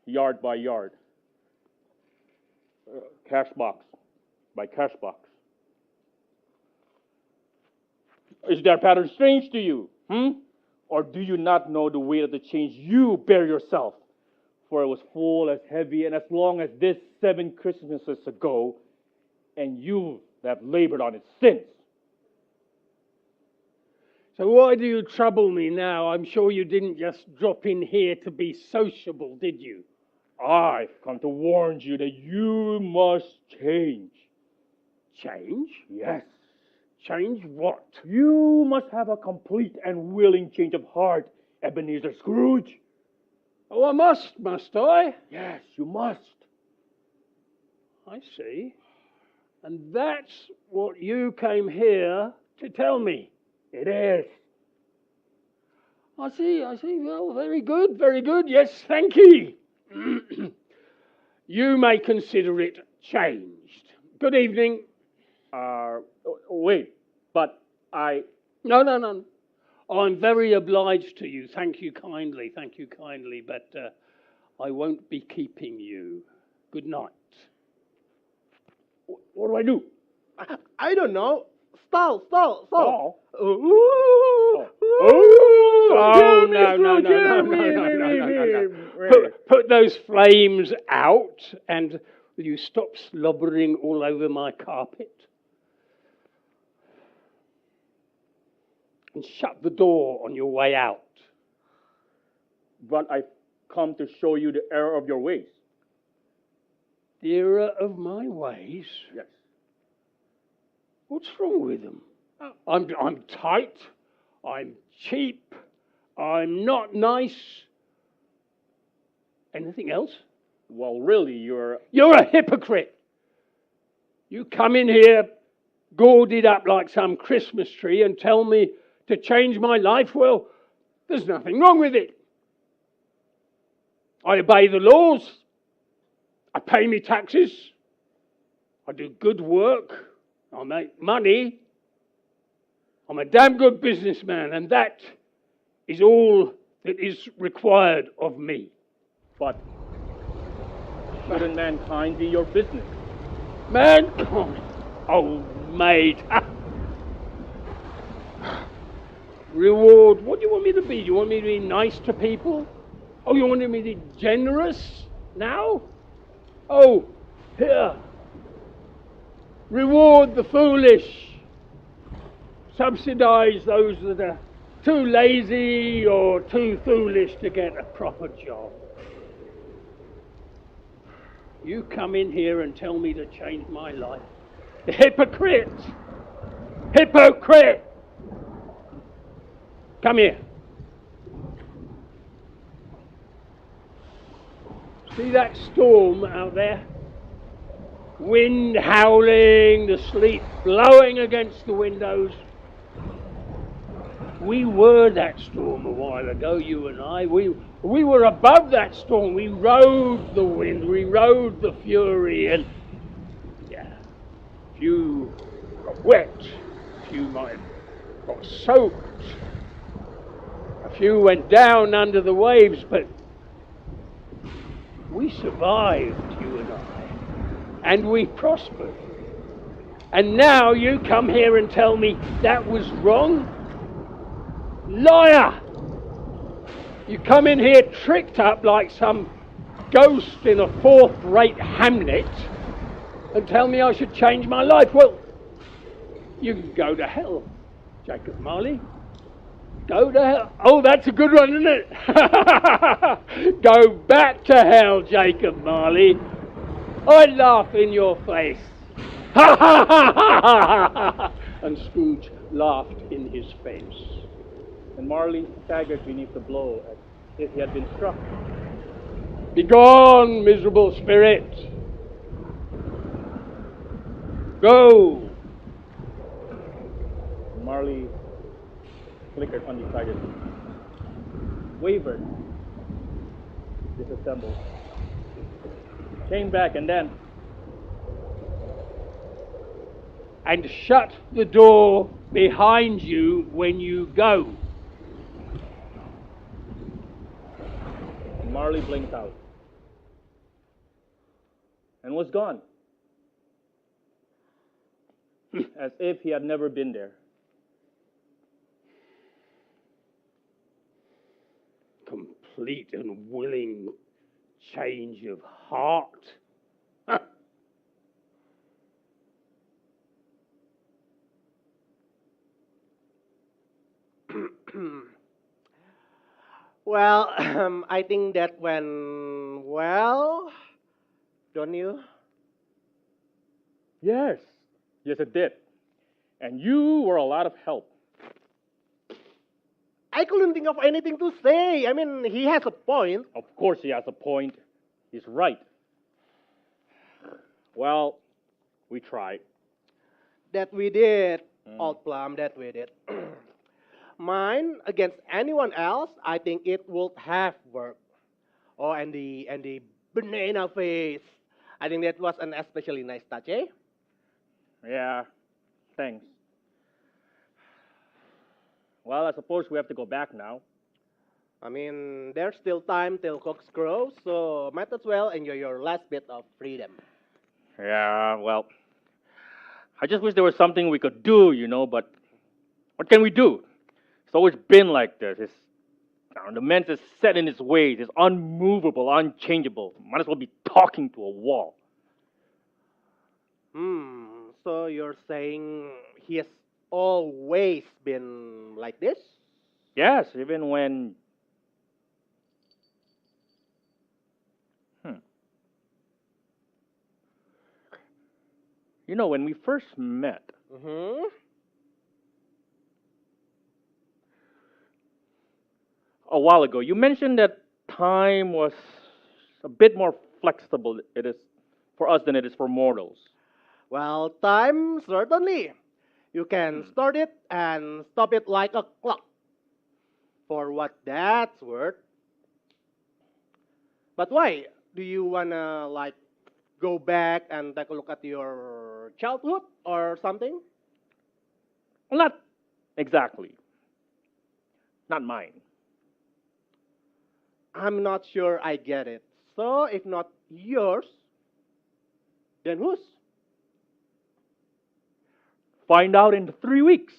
yard by yard, cash box by cash box. Is that pattern strange to you? Or do you not know the weight of the chains you bear yourself? For it was full as heavy and as long as this 7 Christmases ago, and you have labored on it since. So why do you trouble me now? I'm sure you didn't just drop in here to be sociable, did you? I've come to warn you that you must change. Change? Yes. Change what? You must have a complete and willing change of heart, Ebenezer Scrooge. Oh, I must I? Yes, you must. I see. And that's what you came here to tell me. It is. I see. Well, very good. Yes, thank you. You may consider it changed. Good evening. Wait, but I... No. I'm very obliged to you. Thank you kindly, but I won't be keeping you. Good night. What do I do? I don't know. Stall. Stall? Ooh. Oh, no, no, no, no, Jeremy, no, no, no, no, no. Really? Put those flames out, and will you stop slobbering all over my carpet? And shut the door on your way out. But I've come to show you the error of your ways. The error of my ways? Yes. What's wrong with them? I'm tight. I'm cheap. I'm not nice. Anything else? Well, really, you're You're a hypocrite. You come in here gauded up like some Christmas tree and tell me to change my life. Well, there's nothing wrong with it. I obey the laws. I pay me taxes. I do good work. I make money. I'm a damn good businessman, and that is all that is required of me. But shouldn't mankind be your business? Mankind, old maid. Reward, what do you want me to be? Do you want me to be nice to people? Oh, you want me to be generous now? Oh, here. Reward the foolish. Subsidize those that are too lazy or too foolish to get a proper job. You come in here and tell me to change my life. Hypocrite! Hypocrite! Come here. See that storm out there? Wind howling, the sleet blowing against the windows. We were that storm a while ago, you and I. We were above that storm. We rode the wind, we rode the fury, and yeah, a few got wet, a few might have got soaked, a few went down under the waves, but we survived, you and I, and we prospered. And now you come here and tell me that was wrong? Liar! You come in here tricked up like some ghost in a fourth-rate Hamlet and tell me I should change my life. Well, you can go to hell, Jacob Marley. Go to hell. Oh, that's a good one, isn't it? Go back to hell, Jacob Marley. I laugh in your face. And Scrooge laughed in his face. And Marley staggered beneath the blow as if he had been struck. Begone, miserable spirit. Go. Marley flickered undecidedly, wavered, disassembled, came back, and then And shut the door behind you when you go. Marley blinked out and was gone, as if he had never been there. Complete and willing change of heart. Well, I think that went well, don't you? Yes, it did. And you were a lot of help. I couldn't think of anything to say. I mean, he has a point. Of course he has a point. He's right. Well, we tried. That we did, Old Plum, that we did. Mine against anyone else, I think it would have worked. Oh, and the banana face. I think that was an especially nice touch, eh? Yeah, thanks. Well, I suppose we have to go back now. I mean, there's still time till cocks crow, so might as well enjoy your last bit of freedom. Yeah, well, I just wish there was something we could do, but what can we do? It's always been like this. The man is set in his ways. It's unmovable, unchangeable. Might as well be talking to a wall. So you're saying he has always been like this? Yes, even when... when we first met, Mm-hmm. a while ago, you mentioned that time was a bit more flexible it is for us than it is for mortals. Well, time, certainly. You can start it and stop it like a clock. For what that's worth. But why? Do you wanna, go back and take a look at your childhood or something? Well, not exactly. Not mine. I'm not sure I get it. So, if not yours, then whose? Find out in 3 weeks.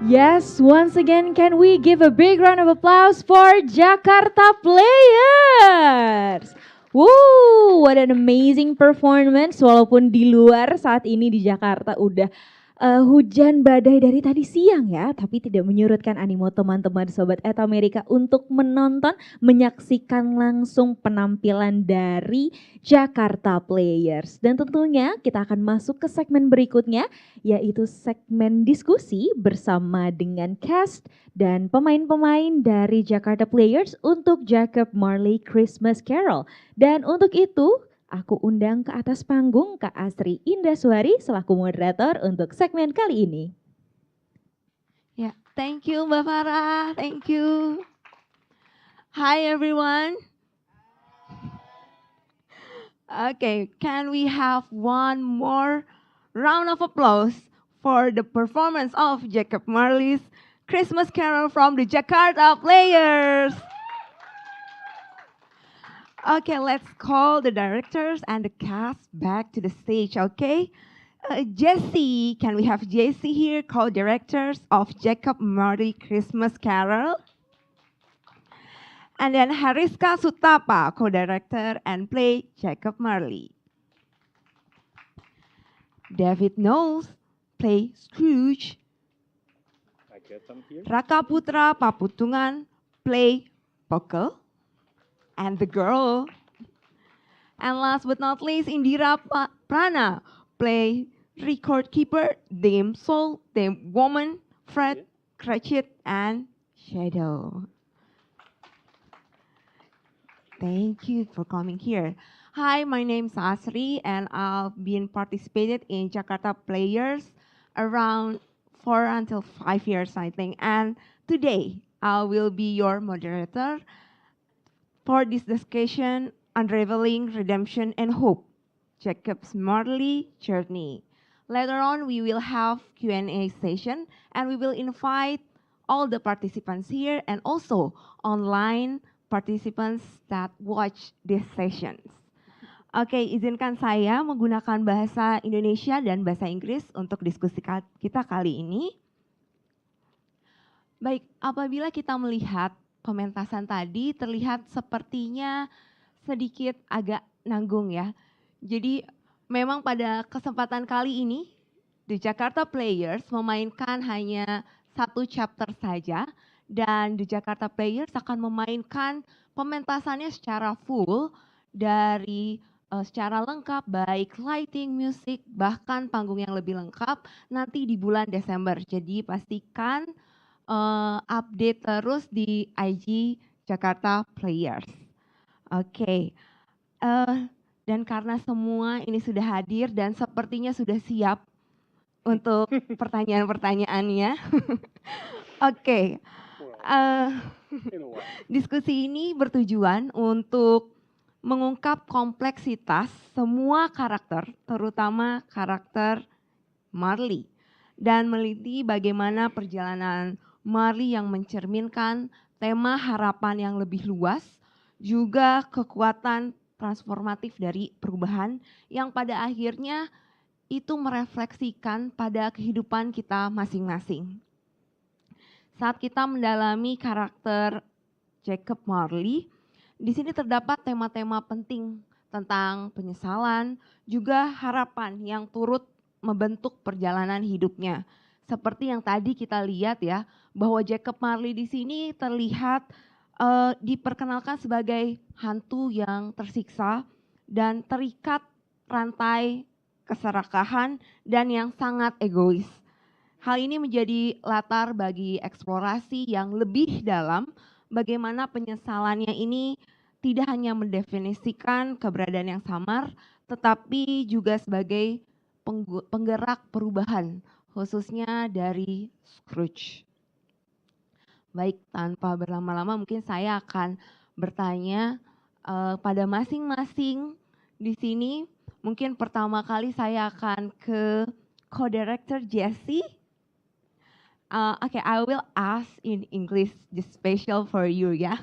Yes, once again, can we give a big round of applause for Jakarta Players? Woo, what an amazing performance. Walaupun di luar saat ini di Jakarta udah hujan badai dari tadi siang ya, tapi tidak menyurutkan animo teman-teman Sobat Et Amerika untuk menonton, menyaksikan langsung penampilan dari Jakarta Players. Dan tentunya kita akan masuk ke segmen berikutnya, yaitu segmen diskusi bersama dengan cast dan pemain-pemain dari Jakarta Players untuk Jacob Marley Christmas Carol. Dan untuk itu, aku undang ke atas panggung Kak Astri Indaswari selaku moderator untuk segmen kali ini. Yeah, thank you Mbak Farah, thank you. Hi everyone. Okay, can we have one more round of applause for the performance of Jacob Marley's Christmas Carol from the Jakarta Players? Okay, let's call the directors and the cast back to the stage, okay? Jesse, can we have Jesse here, co-directors of Jacob Marley Christmas Carol? And then Heriska Suthapa, co-director and play Jacob Marley. David Knowles, play Scrooge. I guess I'm here. Rakaputra Paputungan, play Puckle. And the girl. And last but not least, Indira Prana, play record keeper, Dame Soul, Dame Woman, Fred, Cratchit, and shadow. Thank you for coming here. Hi, my name's Asri, and I've been participated in Jakarta Players around 4 until 5 years, I think. And today, I will be your moderator for this discussion, Unraveling, Redemption, and Hope, Jacob Marley journey. Later on, we will have Q&A session, and we will invite all the participants here and also online participants that watch these sessions. Oke, izinkan saya menggunakan bahasa Indonesia dan bahasa Inggris untuk diskusi kita kali ini. Baik, apabila kita melihat pementasan tadi terlihat sepertinya sedikit agak nanggung ya. Jadi memang pada kesempatan kali ini The Jakarta Players memainkan hanya satu chapter saja dan The Jakarta Players akan memainkan pementasannya secara full dari secara lengkap baik lighting, musik, bahkan panggung yang lebih lengkap nanti di bulan Desember. Jadi pastikan update terus di IG Jakarta Players. Oke. Dan karena semua ini sudah hadir dan sepertinya sudah siap untuk pertanyaan-pertanyaannya. Oke. Diskusi ini bertujuan untuk mengungkap kompleksitas semua karakter, terutama karakter Marley, dan meliti bagaimana perjalanan Marley yang mencerminkan tema harapan yang lebih luas, juga kekuatan transformatif dari perubahan yang pada akhirnya itu merefleksikan pada kehidupan kita masing-masing. Saat kita mendalami karakter Jacob Marley, di sini terdapat tema-tema penting tentang penyesalan, juga harapan yang turut membentuk perjalanan hidupnya. Seperti yang tadi kita lihat ya, bahwa Jacob Marley di sini terlihat diperkenalkan sebagai hantu yang tersiksa dan terikat rantai keserakahan dan yang sangat egois. Hal ini menjadi latar bagi eksplorasi yang lebih dalam bagaimana penyesalannya ini tidak hanya mendefinisikan keberadaan yang samar, tetapi juga sebagai penggerak perubahan, khususnya dari Scrooge. Baik, tanpa berlama-lama mungkin saya akan bertanya pada masing-masing di sini. Mungkin pertama kali saya akan ke co-director Jessie. Okay, I will ask in English, just special for you, yeah.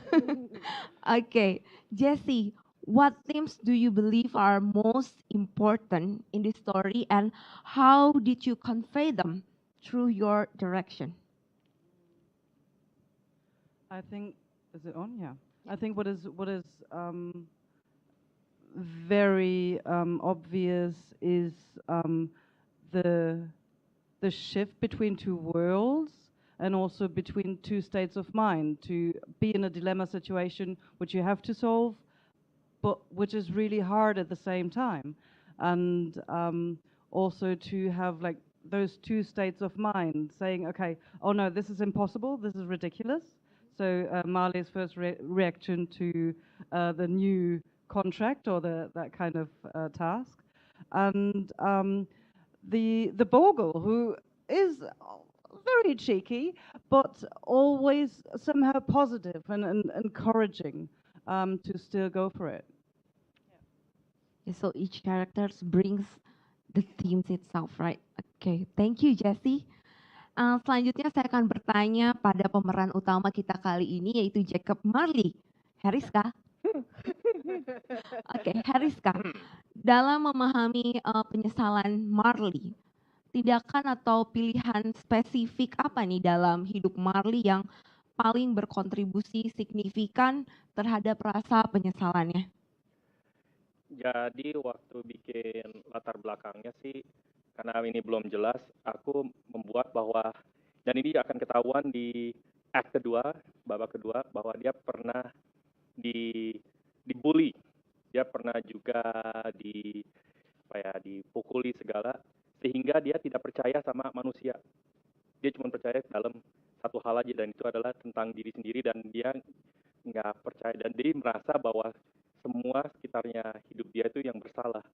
Okay, Jessie, what themes do you believe are most important in the story, and how did you convey them through your direction? I think, is it on? Yeah. I think what is very obvious is the shift between two worlds and also between two states of mind, to be in a dilemma situation which you have to solve, but which is really hard at the same time. And also to have like those two states of mind saying, okay, oh no, this is impossible, this is ridiculous. So Marley's first reaction to the new contract or that kind of task. And the Bogle, who is very cheeky, but always somehow positive and encouraging to still go for it. So each character brings the themes itself, right? Okay, thank you, Jessie. Selanjutnya saya akan bertanya pada pemeran utama kita kali ini, yaitu Jacob Marley. Heriska. Oke, Heriska. Dalam memahami penyesalan Marley, tindakan atau pilihan spesifik apa nih dalam hidup Marley yang paling berkontribusi signifikan terhadap rasa penyesalannya? Jadi waktu bikin latar belakangnya sih, karena ini belum jelas, aku membuat bahwa, dan ini akan ketahuan di act kedua, babak kedua, bahwa dia pernah dibully, dia pernah juga dipukuli segala, sehingga dia tidak percaya sama manusia. Dia cuma percaya dalam satu hal aja, dan itu adalah tentang diri sendiri, dan dia nggak percaya, dan dia merasa bahwa semua sekitarnya hidup dia itu yang bersalah.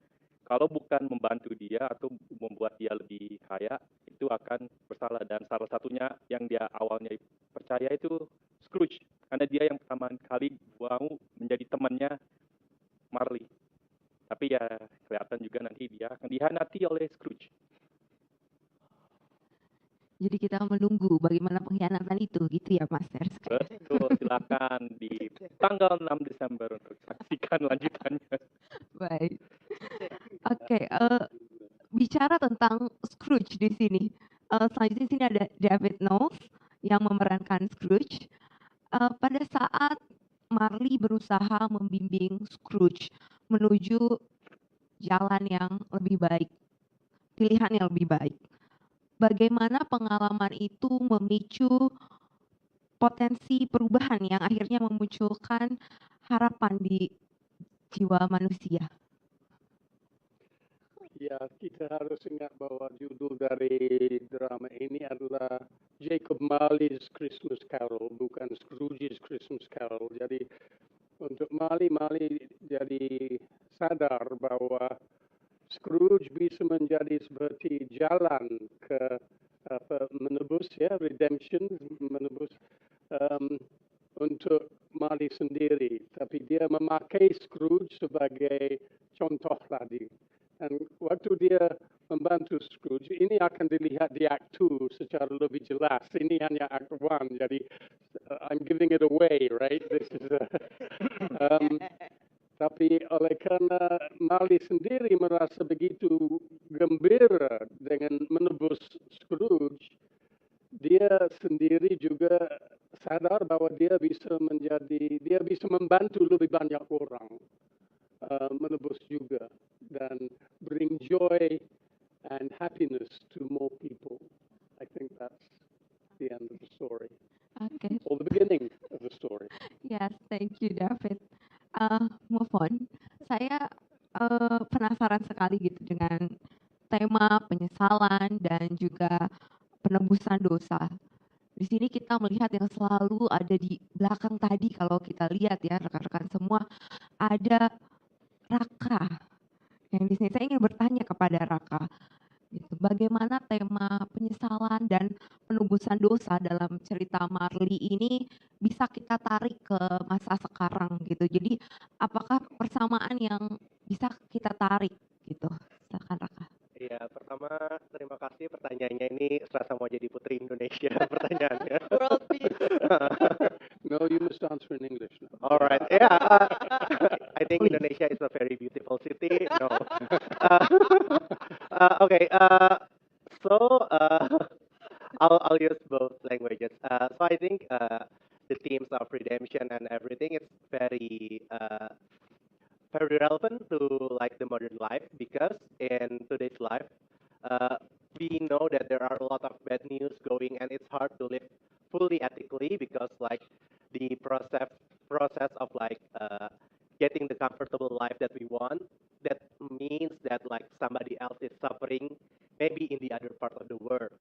Kalau bukan membantu dia atau membuat dia lebih kaya, itu akan bersalah. Dan salah satunya yang dia awalnya percaya itu Scrooge, karena dia yang pertama kali mau menjadi temannya Marley. Tapi ya kelihatan juga nanti dia akan dihianati oleh Scrooge. Jadi kita menunggu bagaimana pengkhianatan itu, gitu ya Mas Heriska? Betul, silakan di tanggal 6 Desember untuk saksikan lanjutannya. Baik. Oke, bicara tentang Scrooge di sini. Selanjutnya di sini ada David Knowles yang memerankan Scrooge. Pada saat Marley berusaha membimbing Scrooge menuju jalan yang lebih baik, pilihan yang lebih baik. Bagaimana pengalaman itu memicu potensi perubahan yang akhirnya memunculkan harapan di jiwa manusia? Ya, kita harus ingat bahwa judul dari drama ini adalah Jacob Marley's Christmas Carol, bukan Scrooge's Christmas Carol. Jadi untuk Marley jadi sadar bahwa Scrooge bisa menjadi seperti jalan ke menebus ya, redemption, menebus untuk Marley sendiri. Tapi dia memakai Scrooge sebagai contoh tadi. Dan waktu dia membantu Scrooge, ini akan dilihat di Act 2 secara lebih jelas. Ini hanya Act 1, jadi I'm giving it away, right? This is tapi oleh karena Marley sendiri merasa begitu gembira dengan menebus Scrooge, dia sendiri juga sadar bahwa dia bisa membantu lebih banyak orang menebus juga dan bring joy and happiness to more people. I think that's the end of the story. Okay. Or the beginning of the story. Yes, thank you, David. Move on. Saya penasaran sekali gitu dengan tema penyesalan dan juga penebusan dosa. Di sini kita melihat yang selalu ada di belakang tadi, kalau kita lihat ya rekan-rekan semua, ada Raka. Yang di sini saya ingin bertanya kepada Raka, gitu, bagaimana tema penyesalan dan penebusan dosa dalam cerita Marley ini bisa kita tarik ke masa sekarang gitu. Jadi apakah persamaan yang bisa kita tarik gitu? Silakan Raka. Iya, pertama terima kasih pertanyaannya, ini serasa mau jadi putri Indonesia pertanyaannya. World peace. No, you must answer in English now. Alright, yeah. I think Indonesia is a very beautiful city. No. Okay. I'll use both languages. So I think the themes of redemption and everything is very relevant to like the modern life, because in today's life we know that there are a lot of bad news going, and it's hard to live fully ethically, because like the process of like getting the comfortable life that we want, that means that like somebody else is suffering maybe in the other part of the world.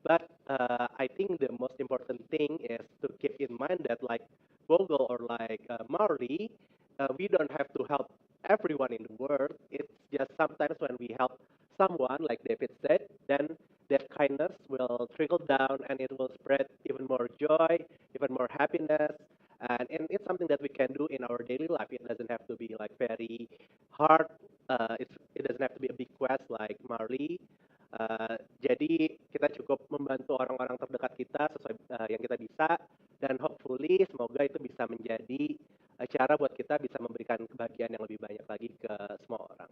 But I think the most important thing is to keep in mind that like Bogle or like Marley, we don't have to help everyone in the world. It's just sometimes when we help someone, like David said, then that kindness will trickle down and it will spread even more joy, even more happiness. And it's something that we can do in our daily life. It doesn't have to be like very hard. It doesn't have to be a big quest like Marley. Jadi kita cukup membantu orang-orang terdekat kita sesuai yang kita bisa, dan hopefully semoga itu bisa menjadi cara buat kita bisa memberikan kebahagiaan yang lebih banyak lagi ke semua orang.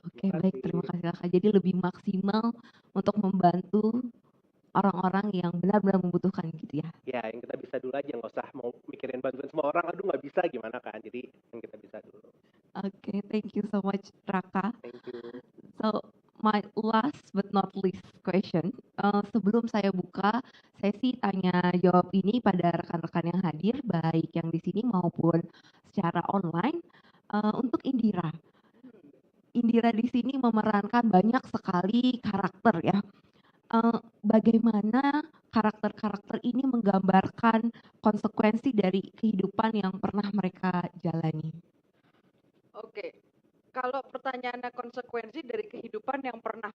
Oke, baik, terima kasih Raka. Jadi lebih maksimal untuk membantu orang-orang yang benar-benar membutuhkan gitu ya. Ya, yang kita bisa dulu aja, nggak usah mau mikirin bantuan semua orang, aduh nggak bisa gimana kan. Jadi yang kita bisa dulu. Oke, thank you so much Raka. Thank you. So my last but not least question, sebelum saya buka sesi tanya jawab ini pada rekan-rekan yang hadir, baik yang di sini maupun secara online, untuk Indira. Indira di sini memerankan banyak sekali karakter ya. Bagaimana karakter-karakter ini menggambarkan konsekuensi dari kehidupan yang pernah mereka jalani. Oke, kalau pertanyaannya konsekuensi dari kehidupan yang pernah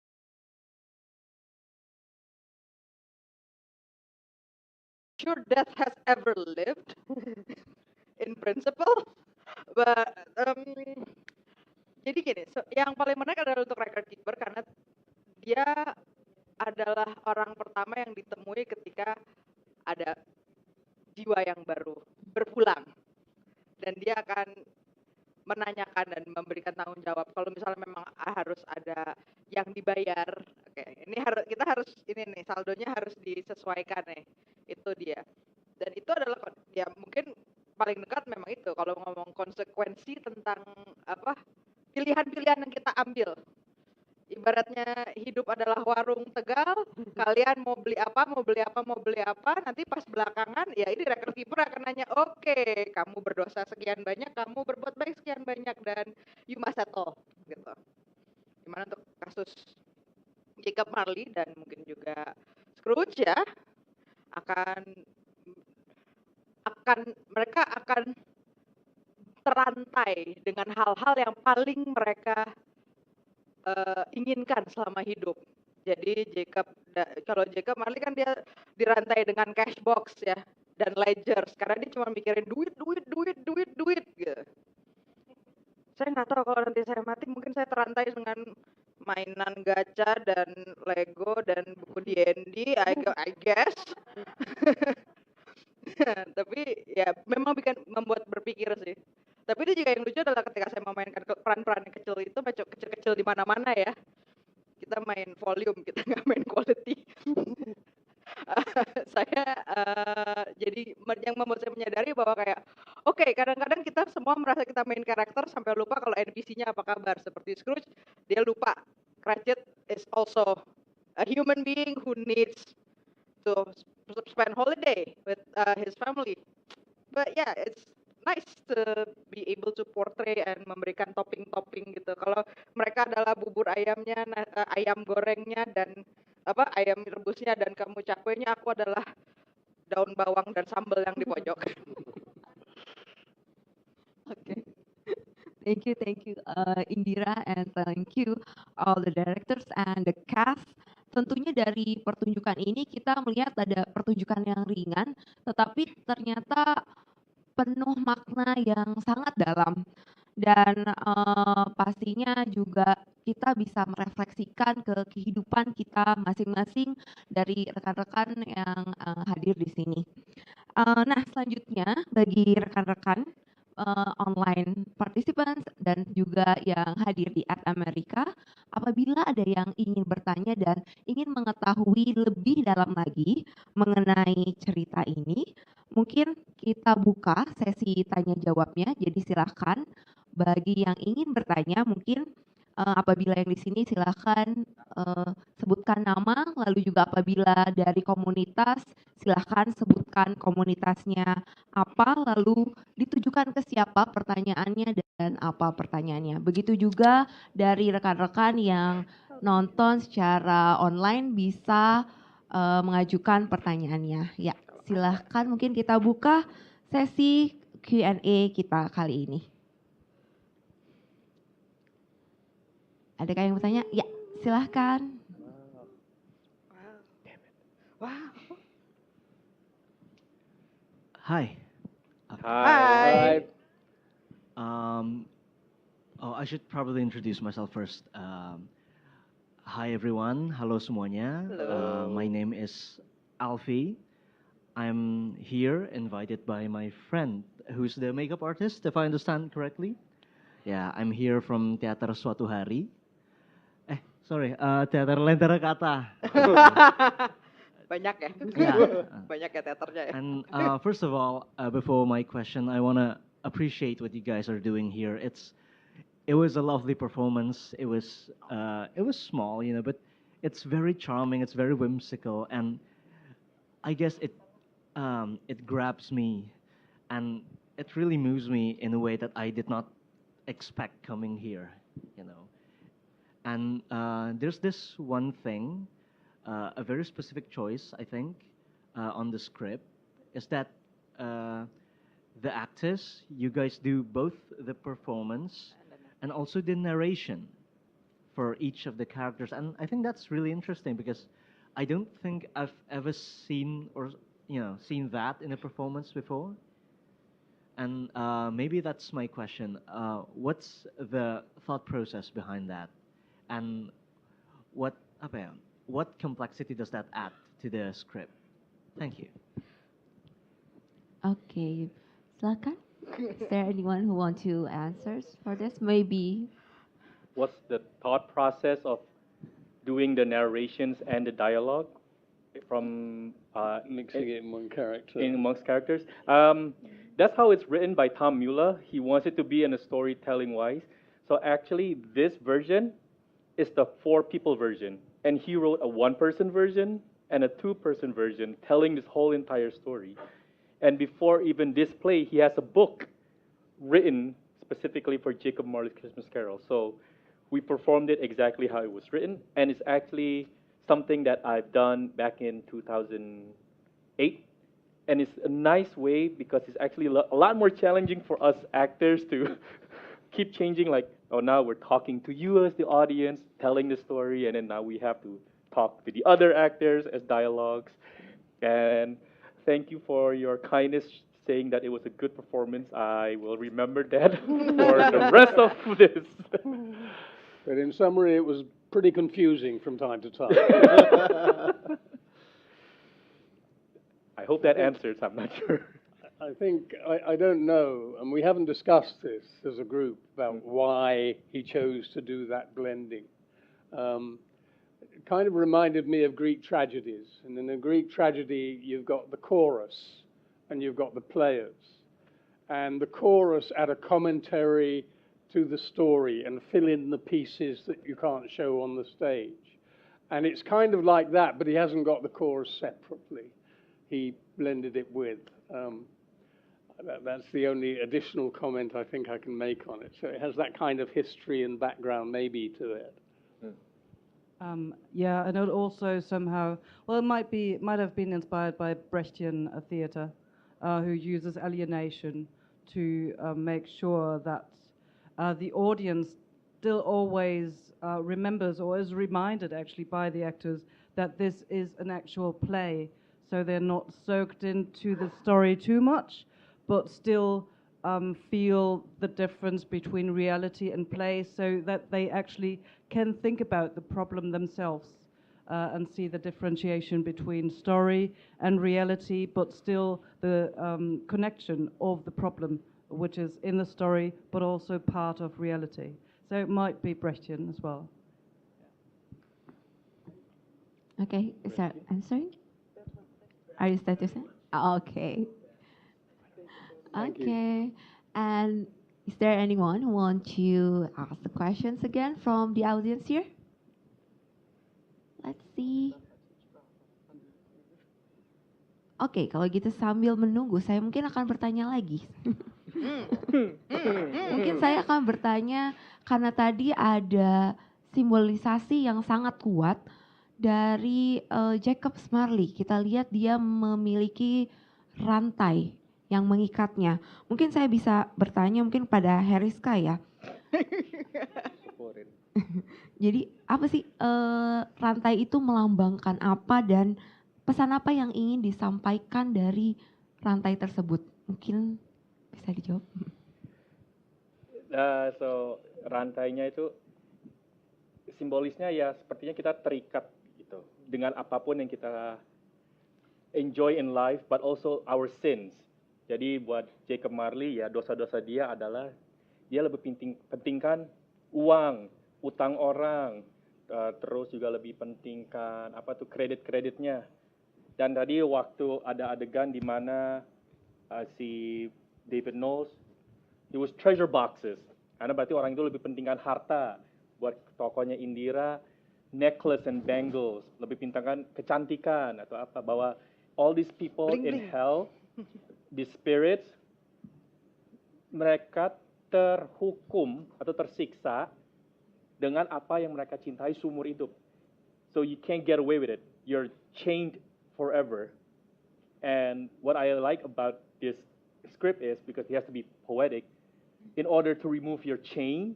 sure death has ever lived in principle, but jadi gini, yang paling menarik adalah untuk record keeper karena dia adalah orang pertama yang ditemui ketika ada jiwa yang baru berpulang dan dia akan menanyakan dan memberikan tanggung jawab kalau misalnya memang harus ada yang dibayar. Oke, ini kita harus ini nih saldonya harus disesuaikan nih, itu dia. Dan itu adalah ya mungkin paling dekat memang itu kalau ngomong konsekuensi tentang apa pilihan-pilihan yang kita ambil. Ibaratnya hidup adalah warung Tegal, kalian mau beli apa, mau beli apa, mau beli apa, nanti pas belakangan ya ini record keeper akan nanya, oke, kamu berdosa sekian banyak, kamu berbuat baik sekian banyak, dan you must settle, gitu. Gimana untuk kasus Jacob Marley dan mungkin juga Scrooge ya, mereka akan terantai dengan hal-hal yang paling mereka inginkan selama hidup. Jadi kalau Jacob Marley kan dia dirantai dengan cash box ya dan ledgers karena dia cuma mikirin duit gitu. Saya nggak tahu kalau nanti saya mati mungkin saya terantai dengan mainan gacha dan Lego dan buku D&D, I guess. Tapi ya memang membuat berpikir sih. Tapi itu juga yang lucu adalah ketika saya memainkan peran-peran yang kecil itu kecil-kecil di mana-mana ya. Kita main volume, kita nggak main quality. Saya jadi yang membuat saya menyadari bahwa kayak oke, kadang-kadang kita semua merasa kita main karakter sampai lupa kalau NPC-nya apa kabar. Seperti Scrooge, dia lupa Cratchit is also a human being who needs to spend holiday with his family. But yeah, it's nice to be able to portray and memberikan topping-topping gitu. Kalau mereka adalah bubur ayamnya, ayam gorengnya dan ayam rebusnya dan kamu cakwenya, aku adalah daun bawang dan sambal yang di pojok. Okay. Thank you, Indira, and thank you all the directors and the cast. Tentunya dari pertunjukan ini kita melihat ada pertunjukan yang ringan, tetapi ternyata penuh makna yang sangat dalam. Dan pastinya juga kita bisa merefleksikan ke kehidupan kita masing-masing dari rekan-rekan yang hadir di sini. Nah, selanjutnya bagi rekan-rekan online participants dan juga yang hadir di At America, apabila ada yang ingin bertanya dan ingin mengetahui lebih dalam lagi mengenai cerita ini, mungkin kita buka sesi tanya jawabnya. Jadi silahkan bagi yang ingin bertanya, mungkin apabila yang di sini silahkan sebutkan nama, lalu juga apabila dari komunitas silahkan sebutkan komunitasnya apa, lalu ditujukan ke siapa pertanyaannya dan apa pertanyaannya. Begitu juga dari rekan-rekan yang nonton secara online bisa mengajukan pertanyaannya. Ya, silahkan mungkin kita buka sesi Q&A kita kali ini. Adakah yang bertanya? Ya, silahkan. Wow. Hi. Hi. I should probably introduce myself first. Hi everyone, halo semuanya. Hello. My name is Alfie. I'm here invited by my friend, who's the makeup artist, if I understand correctly. Yeah, I'm here from Teater Suatu Hari. Teater Lentera Kata. Banyak ya? Yeah. Banyak ya teaternya ya? And first of all, before my question, I want to appreciate what you guys are doing here. It was a lovely performance. It was small, but it's very charming. It's very whimsical, and I guess it grabs me, and it really moves me in a way that I did not expect coming here. And there's this one thing, a very specific choice, I think, on the script is that the actors, you guys do both the performance and also the narration for each of the characters, and I think that's really interesting because I don't think I've ever seen or seen that in a performance before. And maybe that's my question. What's the thought process behind that, and what complexity does that add to the script? Thank you. Okay, silakan. Is there anyone who want to answer for this? Maybe. What's the thought process of doing the narrations and the dialogue from Mixing it in one character. in amongst characters? That's how it's written by Tom Mueller. He wants it to be in a storytelling wise. So actually, this version is the 4-people version, and he wrote a 1-person version and a 2-person version telling this whole entire story. And before even this play, he has a book written specifically for Jacob Marley's Christmas Carol. So we performed it exactly how it was written, and it's actually something that I've done back in 2008. And it's a nice way because it's actually a lot more challenging for us actors to keep changing, like, oh, now we're talking to you as the audience, telling the story, and then now we have to talk with the other actors as dialogues. And thank you for your kindness saying that it was a good performance. I will remember that for the rest of this. But in summary, it was pretty confusing from time to time. I hope that answers. I'm not sure. I think, I don't know, and we haven't discussed this as a group about why he chose to do that blending. It kind of reminded me of Greek tragedies. And in a Greek tragedy, you've got the chorus and you've got the players. And the chorus add a commentary to the story and fill in the pieces that you can't show on the stage. And it's kind of like that, but he hasn't got the chorus separately. He blended it with. That's the only additional comment I think I can make on it. So it has that kind of history and background maybe to it. Yeah, and it also somehow, well, it might have been inspired by Brechtian theatre, who uses alienation to make sure that the audience still always remembers or is reminded actually by the actors that this is an actual play. So they're not soaked into the story too much, but still feel the difference between reality and play so that they actually can think about the problem themselves and see the differentiation between story and reality, but still the connection of the problem, which is in the story, but also part of reality. So it might be Brechtian as well. Okay, is that answering? Are you satisfied? Okay. Okay. And is there anyone who wants to ask the questions again from the audience here? Let's see. Oke, kalau gitu sambil menunggu, saya mungkin akan bertanya lagi. Mungkin saya akan bertanya karena tadi ada simbolisasi yang sangat kuat dari Jacob Marley. Kita lihat dia memiliki rantai yang mengikatnya. Mungkin saya bisa bertanya mungkin pada Heriska ya. Jadi apa sih rantai itu melambangkan apa dan pesan apa yang ingin disampaikan dari rantai tersebut? Mungkin bisa dijawab. So rantainya itu simbolisnya ya sepertinya kita terikat gitu dengan apapun yang kita enjoy in life, but also our sins. Jadi buat Jacob Marley ya dosa-dosa dia adalah dia lebih pentingkan uang, utang orang, terus juga lebih pentingkan apa tuh kreditnya. Dan tadi waktu ada adegan di mana si David Knowles, it was treasure boxes. Karena berarti orang itu lebih pentingkan harta. Buat tokonya Indira, necklace and bangles, lebih pentingkan kecantikan atau apa, bahwa all these people in hell, the spirits, mereka terhukum atau tersiksa dengan apa yang mereka cintai seumur hidup. So you can't get away with it. You're chained forever And what I like about this script is because it has to be poetic. In order to remove your chain,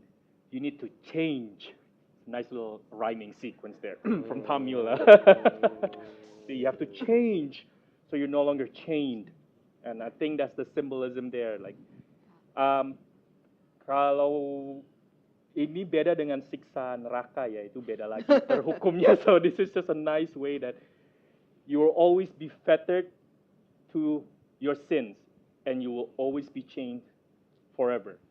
you need to change. Nice little rhyming sequence there from Tom Mueller. So you have to change, so you're no longer chained. And I think that's the symbolism there. Like, kalau ini beda dengan siksa neraka ya, itu beda lagi terhukumnya. So this is just a nice way that you will always be fettered to your sins, and you will always be chained forever.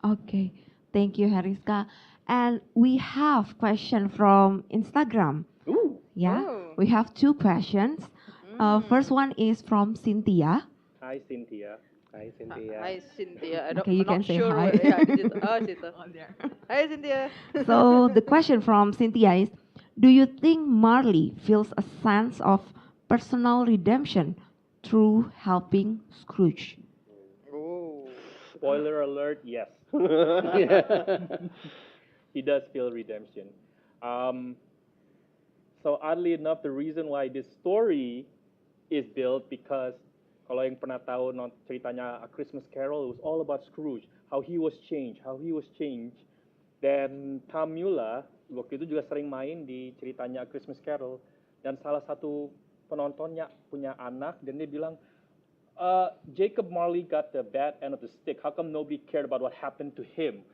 Okay, thank you, Heriska. And we have question from Instagram. Ooh. Yeah, Oh. we have two questions. First one is from Cynthia. Hi, Cynthia. Hi, Cynthia. Hi, Cynthia. I don't, Okay, you I'm not can say sure hi. where- yeah, situ. Hi, Cynthia. So the question from Cynthia is, do you think Marley feels a sense of personal redemption through helping Scrooge? Oh. Spoiler alert, yes. He does feel redemption. So oddly enough, the reason why this story is built because kalau yang pernah tahu ceritanya A Christmas Carol, it was all about Scrooge, how he was changed. Dan Tom Mueller waktu itu juga sering main di ceritanya A Christmas Carol, dan salah satu penontonnya punya anak dan dia bilang, Jacob Marley got the bad end of the stick. How come nobody cared about what happened to him?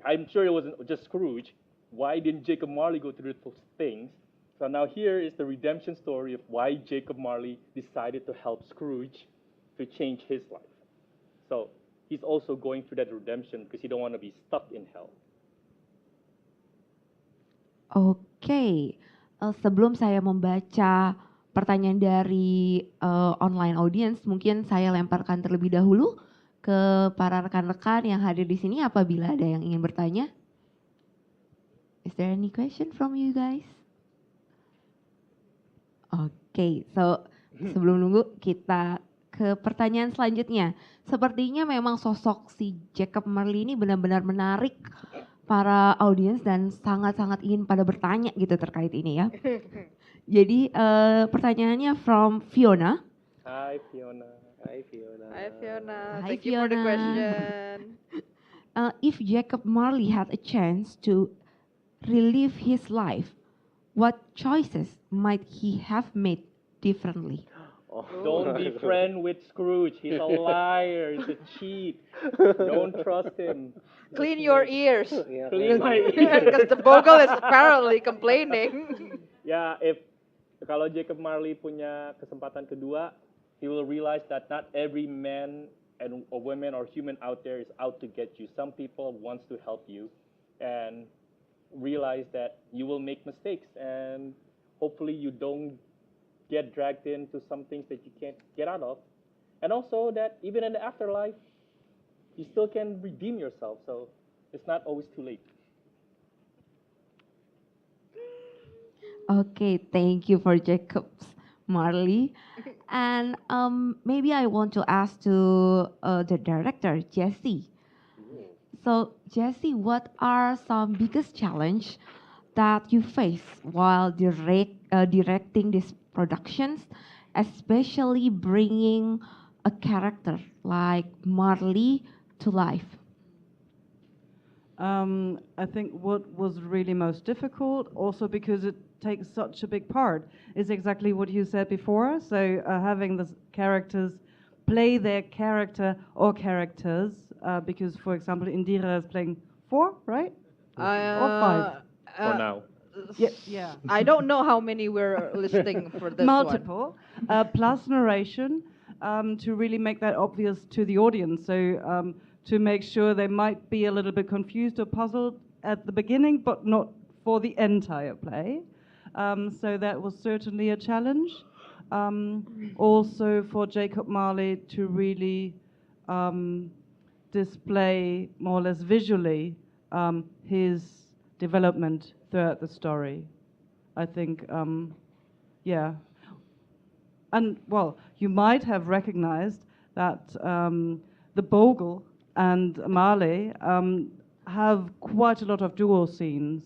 I'm sure it wasn't just Scrooge. Why didn't Jacob Marley go through those things? So now here is the redemption story of why Jacob Marley decided to help Scrooge to change his life. So he's also going through that redemption because he don't want to be stuck in hell. Oke, sebelum saya membaca pertanyaan dari online audience, mungkin saya lemparkan terlebih dahulu ke para rekan-rekan yang hadir di sini apabila ada yang ingin bertanya. Is there any question from you guys? Oke, so sebelum nunggu kita ke pertanyaan selanjutnya. Sepertinya memang sosok si Jacob Marley ini benar-benar menarik para audiens dan sangat-sangat ingin pada bertanya gitu terkait ini ya. Jadi pertanyaannya from Fiona. Hi Fiona. Hi, Fiona. Hi, Fiona. Hi, Thank you for the Fiona. question. If Jacob Marley had a chance to relive his life, what choices might he have made differently? Don't be friend with Scrooge. He's a liar. He's a cheat. Don't trust him. Clean your ears. Clean my ears. Because the bogle is apparently complaining. Ya, kalau Jacob Marley punya kesempatan kedua, he will realize that not every man and or woman or human out there is out to get you. Some people wants to help you, and realize that you will make mistakes, and hopefully you don't get dragged into some things that you can't get out of. And also that even in the afterlife, you still can redeem yourself. So it's not always too late. Okay, thank you for Jacob Marley. And maybe I want to ask to the director, Jesse. So Jesse, what are some biggest challenge that you face while directing these productions, especially bringing a character like Marley to life? I think what was really most difficult, also because it takes such a big part, is exactly what you said before. So having the characters play their character or characters, because, for example, Indira is playing 4, right? Or 5? For now. Yeah. I don't know how many we're listing for this Multiple, plus narration, to really make that obvious to the audience. So to make sure they might be a little bit confused or puzzled at the beginning, but not for the entire play. So that was certainly a challenge. Also for Jacob Marley to really display more or less visually his development throughout the story. I think, yeah. And, well, you might have recognized that the Bogle and Marley have quite a lot of dual scenes.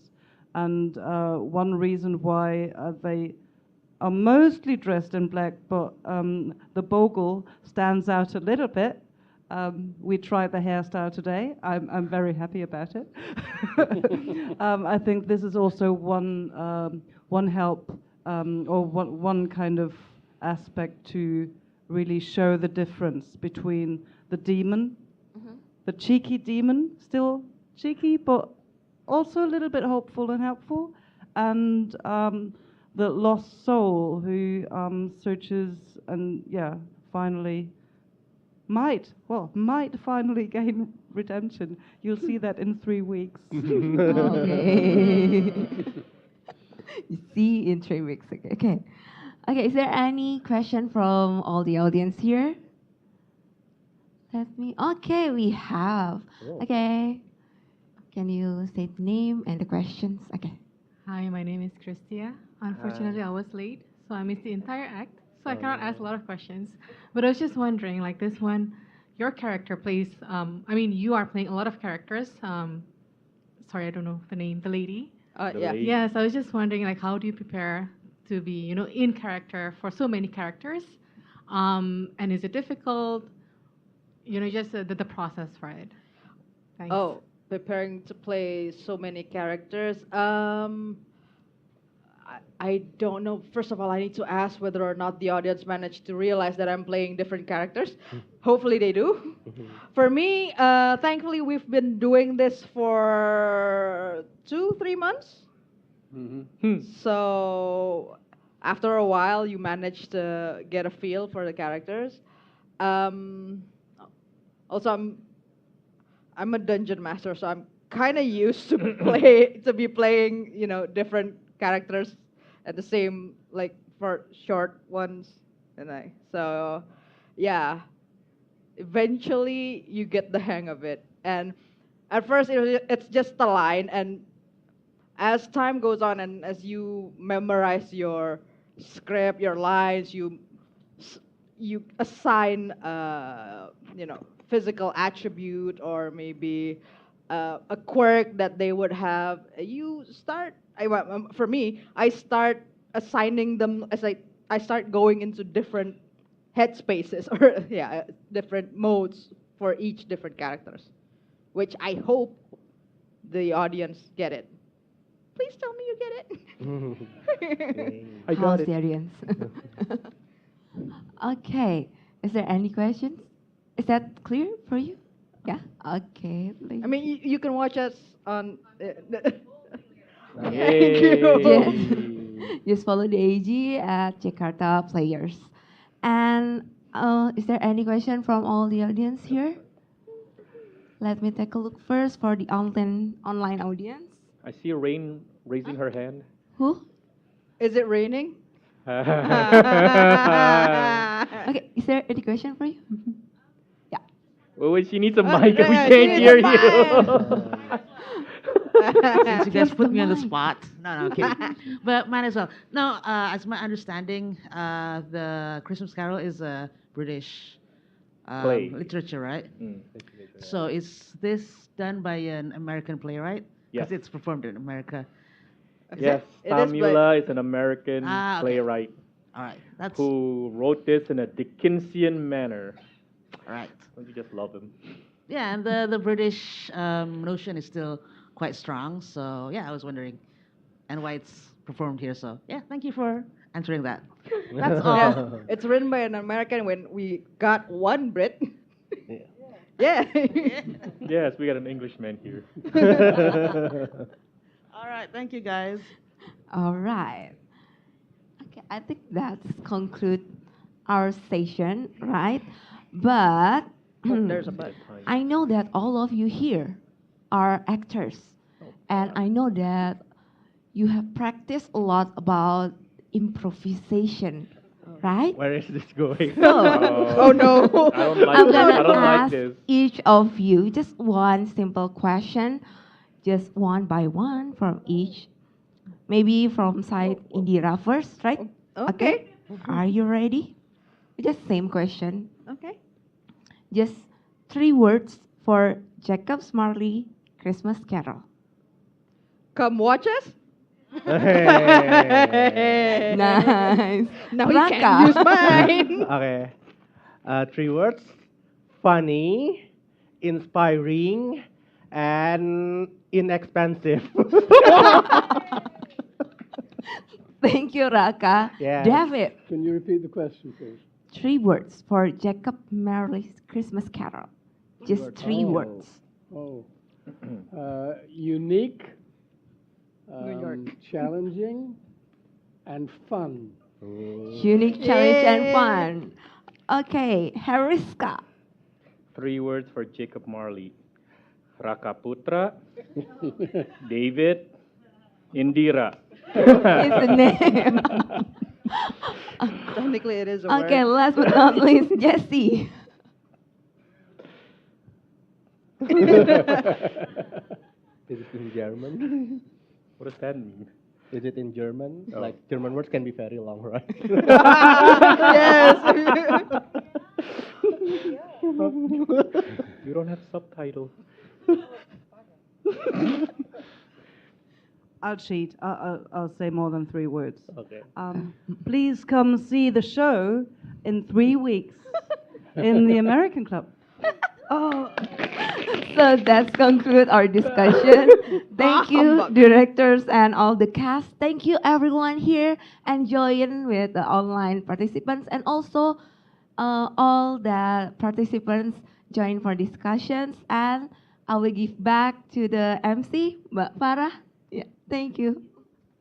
And one reason why they are mostly dressed in black, but the bogle stands out a little bit. We tried the hairstyle today. I'm very happy about it. I think this is also one help or one kind of aspect to really show the difference between the demon, the cheeky demon, still cheeky, but also a little bit hopeful and helpful, and the lost soul who searches and finally might finally gain redemption. You'll see that in 3 weeks. Okay. You see in 3 weeks. Okay. Okay. Is there any question from all the audience here? Okay, we have. Oh. Okay. Can you state the name and the questions? Okay. Hi, my name is Christia. Unfortunately, I was late, so I missed the entire act, so I cannot ask a lot of questions. But I was just wondering, like this one, your character plays, you are playing a lot of characters. Sorry, I don't know the name, the lady. Yeah. Yes, I was just wondering, like, how do you prepare to be, in character for so many characters? And is it difficult? Just the process for it. Thanks. Oh, preparing to play so many characters. I don't know. First of all, I need to ask whether or not the audience managed to realize that I'm playing different characters. Hopefully they do. For me, thankfully, we've been doing this for 2-3 months. So after a while, you manage to get a feel for the characters. Also, I'm a dungeon master, so I'm kind of used to be playing, different characters at the same, like, for short ones, so yeah. Eventually, you get the hang of it, and at first it's just a line, and as time goes on and as you memorize your script, your lines, you assign, physical attribute or maybe a quirk that they would have. You start. For me, I start assigning them as I start going into different headspaces or different modes for each different characters, which I hope the audience get it. Please tell me you get it. I got it. The audience? Okay. Is there any questions? Is that clear for you? Yeah. Okay. I mean, you can watch us on. Thank Yay. you. Just follow the AG at Jakarta Players. And is there any question from all the audience here? Let me take a look first for the online audience. I see Rain raising her hand. Who? Is it raining? Okay. Is there any question for you? Yeah. Well, she needs a mic and we yeah, can't she hear needs a you. Since you guys put me on the spot. No, kidding. But might as well. No, as my understanding, the Christmas Carol is a British Play. literature, right? Mm. So is this done by an American playwright? Yes. Because it's performed in America. Yes, It is, Tamula is an American Okay. playwright All right. That's who wrote this in a Dickensian manner. all right. Don't you just love him? Yeah, and the British notion is still quite strong. So yeah, I was wondering, and why it's performed here. So yeah, thank you for answering that. That's all. Yeah, it's written by an American when we got one Brit. Yeah. Yes, we got an Englishman here. All right, thank you guys. All right. Okay, I think that's conclude our session, right? But There's a but. I know that all of you here are actors, and I know that you have practiced a lot about improvisation, right? Where is this going? Oh no. I don't like I'm this. gonna I don't like ask this. each of you just one simple question, just one by one from each. Maybe from side Indira first, right? Okay. Are you ready? Just same question. Okay. Just 3 words for Jacob Marley Christmas Carol. Come watch us. Hey. Nice. Now you Raka. can use mine. Okay. 3 words: funny, inspiring, and inexpensive. Thank you, Raka. Yes. David, Can you repeat the question, please? 3 words for Jacob Marley's Christmas Carol. Just 3 Oh. words. Oh. Unique, New York. challenging, and fun. Unique, challenge, and fun. Okay, Heriska. 3 words for Jacob Marley. Rakaputra, David, Indira. It's the name. Technically, it is a Okay, word. last but not least, Jesse. Is it in German? What does that mean? Is it in German? Oh. Like German words can be very long, right? Yes. You don't have subtitles. I'll cheat. I'll say more than 3 words. Okay. Please come see the show in 3 weeks in the American Club. Oh, so that's conclude our discussion. Thank you, directors and all the cast. Thank you, everyone here enjoying with the online participants, and also all the participants join for discussions. And I will give back to the MC, Mbak Farah. Yeah, thank you.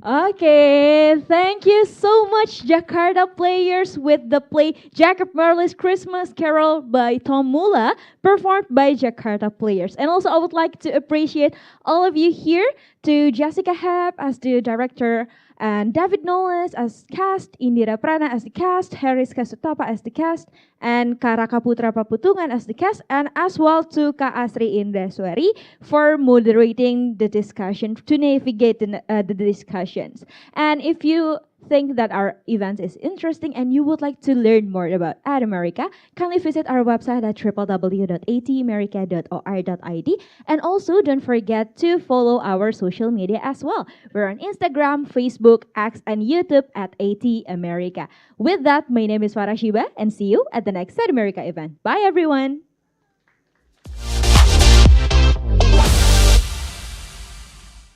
Okay, thank you so much, Jakarta Players, with the play Jacob Marley's Christmas Carol by Tom Mula, performed by Jakarta Players. And also, I would like to appreciate all of you here, to Jessica Hebb as the director, and David Knowles as cast, Indira Prana as the cast, Heriska Suthapa as the cast, and Rakaputra Paputungan as the cast, and as well to Ka Asri Indaswari for moderating the discussion, to navigate the discussions. And if you think that our event is interesting and you would like to learn more about Ad America, kindly visit our website at www.atamerica.or.id. And also, don't forget to follow our social media as well. We're on Instagram, Facebook, X, and YouTube at AT America. With that, my name is Farah Shiba, and see you at the next Ad America event. Bye, everyone.